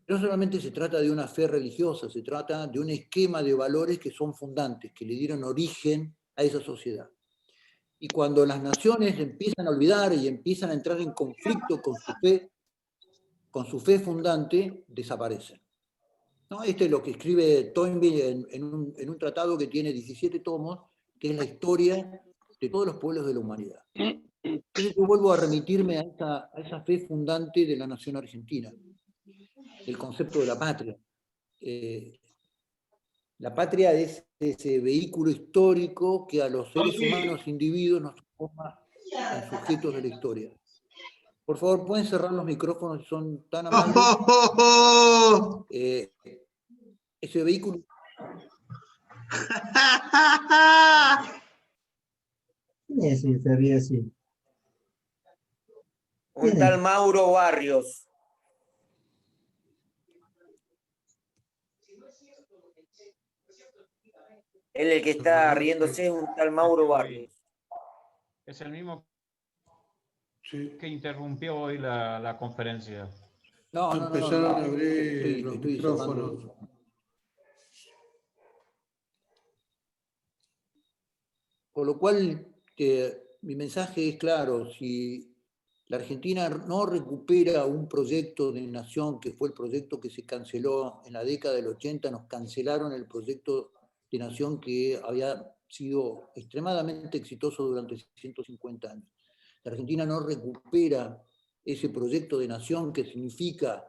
No solamente se trata de una fe religiosa, se trata de un esquema de valores que son fundantes, que le dieron origen a esa sociedad. Y cuando las naciones empiezan a olvidar y empiezan a entrar en conflicto con su fe fundante, desaparecen. ¿No? Este es lo que escribe Toynbee en un tratado que tiene 17 tomos, que es la historia de todos los pueblos de la humanidad. Entonces yo vuelvo a remitirme a esa fe fundante de la nación argentina, el concepto de la patria. La patria es ese vehículo histórico que a los seres humanos individuos nos transforma en sujetos de la historia. Por favor, ¿pueden cerrar los micrófonos si son tan amables? Ese vehículo... ¿Quién es ese? Se ríe así. Un tal Mauro Barrios. Él el que está riéndose es un tal Mauro Barrios. Es el mismo que interrumpió hoy la conferencia. No. Empezaron a abrir los micrófonos. Por lo cual, mi mensaje es claro: si la Argentina no recupera un proyecto de nación, que fue el proyecto que se canceló en la década del 80, nos cancelaron el proyecto de nación que había sido extremadamente exitoso durante 150 años. La Argentina no recupera ese proyecto de nación que significa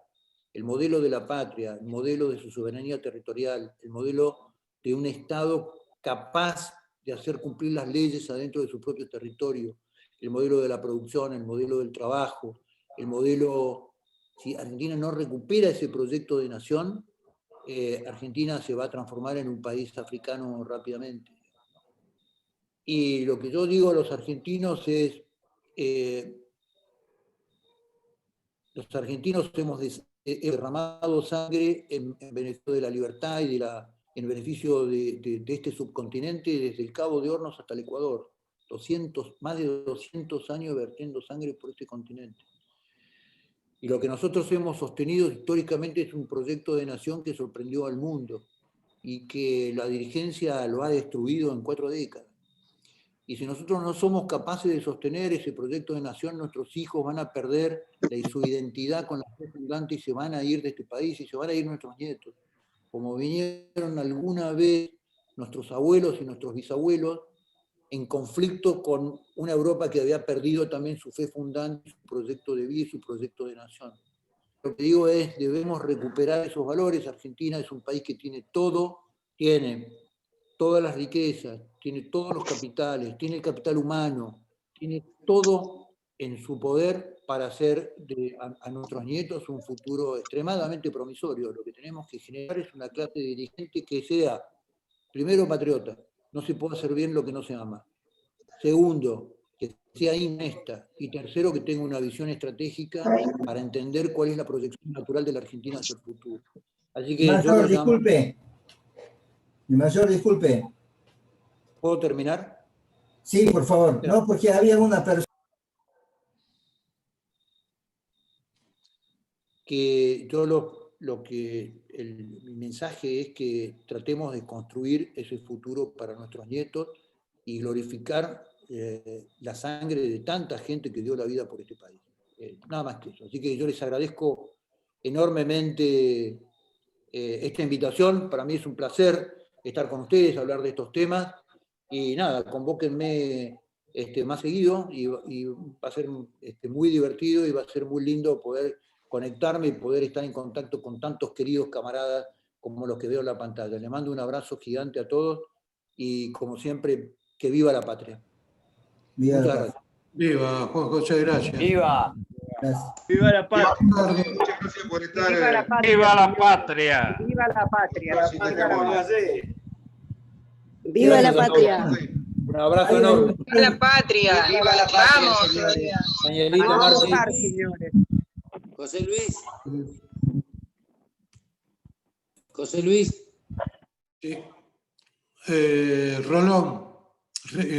el modelo de la patria, el modelo de su soberanía territorial, el modelo de un Estado capaz de hacer cumplir las leyes adentro de su propio territorio, el modelo de la producción, el modelo del trabajo, el modelo... Si Argentina no recupera ese proyecto de nación, Argentina se va a transformar en un país africano rápidamente. Y lo que yo digo a los argentinos es, los argentinos hemos derramado sangre en beneficio de la libertad y en beneficio de este subcontinente, desde el Cabo de Hornos hasta el Ecuador. Más de 200 años vertiendo sangre por este continente. Y lo que nosotros hemos sostenido históricamente es un proyecto de nación que sorprendió al mundo y que la dirigencia lo ha destruido en 4 décadas. Y si nosotros no somos capaces de sostener ese proyecto de nación, nuestros hijos van a perder su identidad con la fe fundante y se van a ir de este país y se van a ir nuestros nietos. Como vinieron alguna vez nuestros abuelos y nuestros bisabuelos, en conflicto con una Europa que había perdido también su fe fundante, su proyecto de vida y su proyecto de nación. Lo que digo es, debemos recuperar esos valores. Argentina es un país que tiene todo, tiene todas las riquezas, tiene todos los capitales, tiene el capital humano, tiene todo en su poder para hacer a nuestros nietos un futuro extremadamente promisorio. Lo que tenemos que generar es una clase de dirigente que sea, primero, patriota. No se puede hacer bien lo que no se ama. Segundo, que sea honesta. Y tercero, que tenga una visión estratégica para entender cuál es la proyección natural de la Argentina hacia el futuro. Así que Mayor, disculpe. Mayor, disculpe. ¿Puedo terminar? Sí, por favor. No, porque había una persona... Que yo mi mensaje es que tratemos de construir ese futuro para nuestros nietos y glorificar la sangre de tanta gente que dio la vida por este país. Nada más que eso. Así que yo les agradezco enormemente esta invitación. Para mí es un placer estar con ustedes, hablar de estos temas. Y nada, convóquenme más seguido y va a ser muy divertido y va a ser muy lindo poder conectarme y poder estar en contacto con tantos queridos camaradas como los que veo en la pantalla. Les mando un abrazo gigante a todos y, como siempre, que viva la patria. Viva Muchas la gracias. Viva, Juan José, gracias. ¡Viva! Gracias. ¡Viva la patria! Muchas gracias por estar. ¡Viva la patria! ¡Viva la patria! ¡Viva la patria! ¡Viva la patria! Un abrazo enorme. ¡Viva la patria! ¡Viva la patria, ¡Vamos! señores! Danielito, ¡Vamos, Martín. señores! José Luis. José Luis. Sí. Rolón,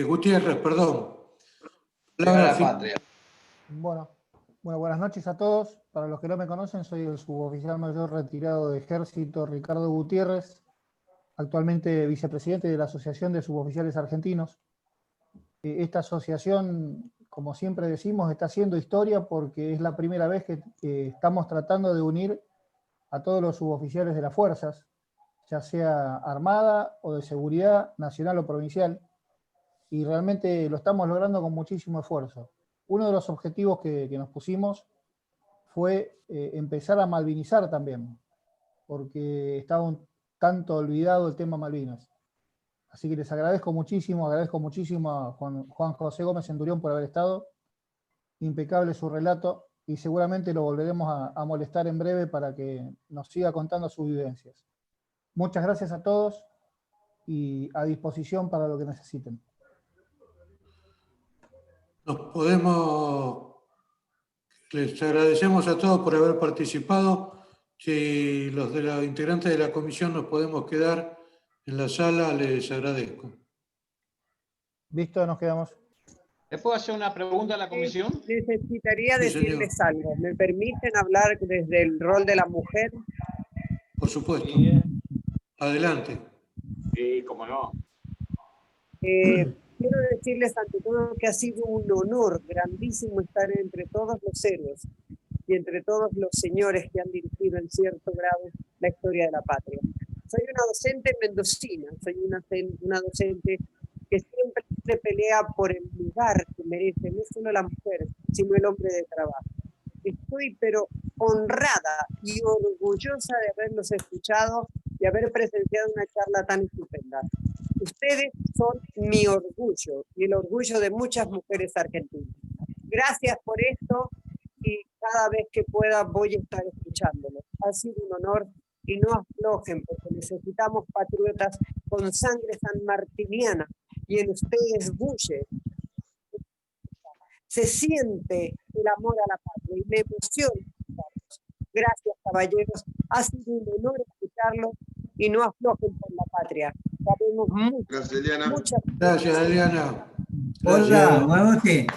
Gutiérrez, perdón. Palabra patria. Bueno, buenas noches a todos. Para los que no me conocen, soy el suboficial mayor retirado de Ejército Ricardo Gutiérrez, actualmente vicepresidente de la Asociación de Suboficiales Argentinos. Esta asociación, como siempre decimos, está haciendo historia porque es la primera vez que estamos tratando de unir a todos los suboficiales de las fuerzas, ya sea armada o de seguridad nacional o provincial, y realmente lo estamos logrando con muchísimo esfuerzo. Uno de los objetivos que nos pusimos fue empezar a malvinizar también, porque estaba un tanto olvidado el tema Malvinas. Así que les agradezco muchísimo a Juan José Gómez Centurión por haber estado. Impecable su relato y seguramente lo volveremos a molestar en breve para que nos siga contando sus vivencias. Muchas gracias a todos y a disposición para lo que necesiten. Les agradecemos a todos por haber participado. Si los de los integrantes de la comisión nos podemos quedar en la sala, les agradezco. Listo, nos quedamos. ¿Le puedo hacer una pregunta a la comisión? Necesitaría Sí, decirles algo. ¿Me permiten hablar desde el rol de la mujer? Por supuesto. Adelante. Sí, cómo no. Quiero decirles ante todo que ha sido un honor grandísimo estar entre todos los héroes y entre todos los señores que han dirigido en cierto grado la historia de la patria. Soy una docente mendocina, soy una docente que siempre pelea por el lugar que merece, no solo la mujer, sino el hombre de trabajo. Estoy pero honrada y orgullosa de haberlos escuchado y haber presenciado una charla tan estupenda. Ustedes son mi orgullo y el orgullo de muchas mujeres argentinas. Gracias por esto y cada vez que pueda voy a estar escuchándolos. Ha sido un honor y no aflojen porque necesitamos patriotas con sangre sanmartiniana y en ustedes bulle. Se siente el amor a la patria y me emociona escucharlos. Gracias, caballeros. Ha sido un honor escucharlos y no aflojen por la patria. Sabemos mucho. Gracias, Eliana. Gracias, Eliana. Hola, buenas noches.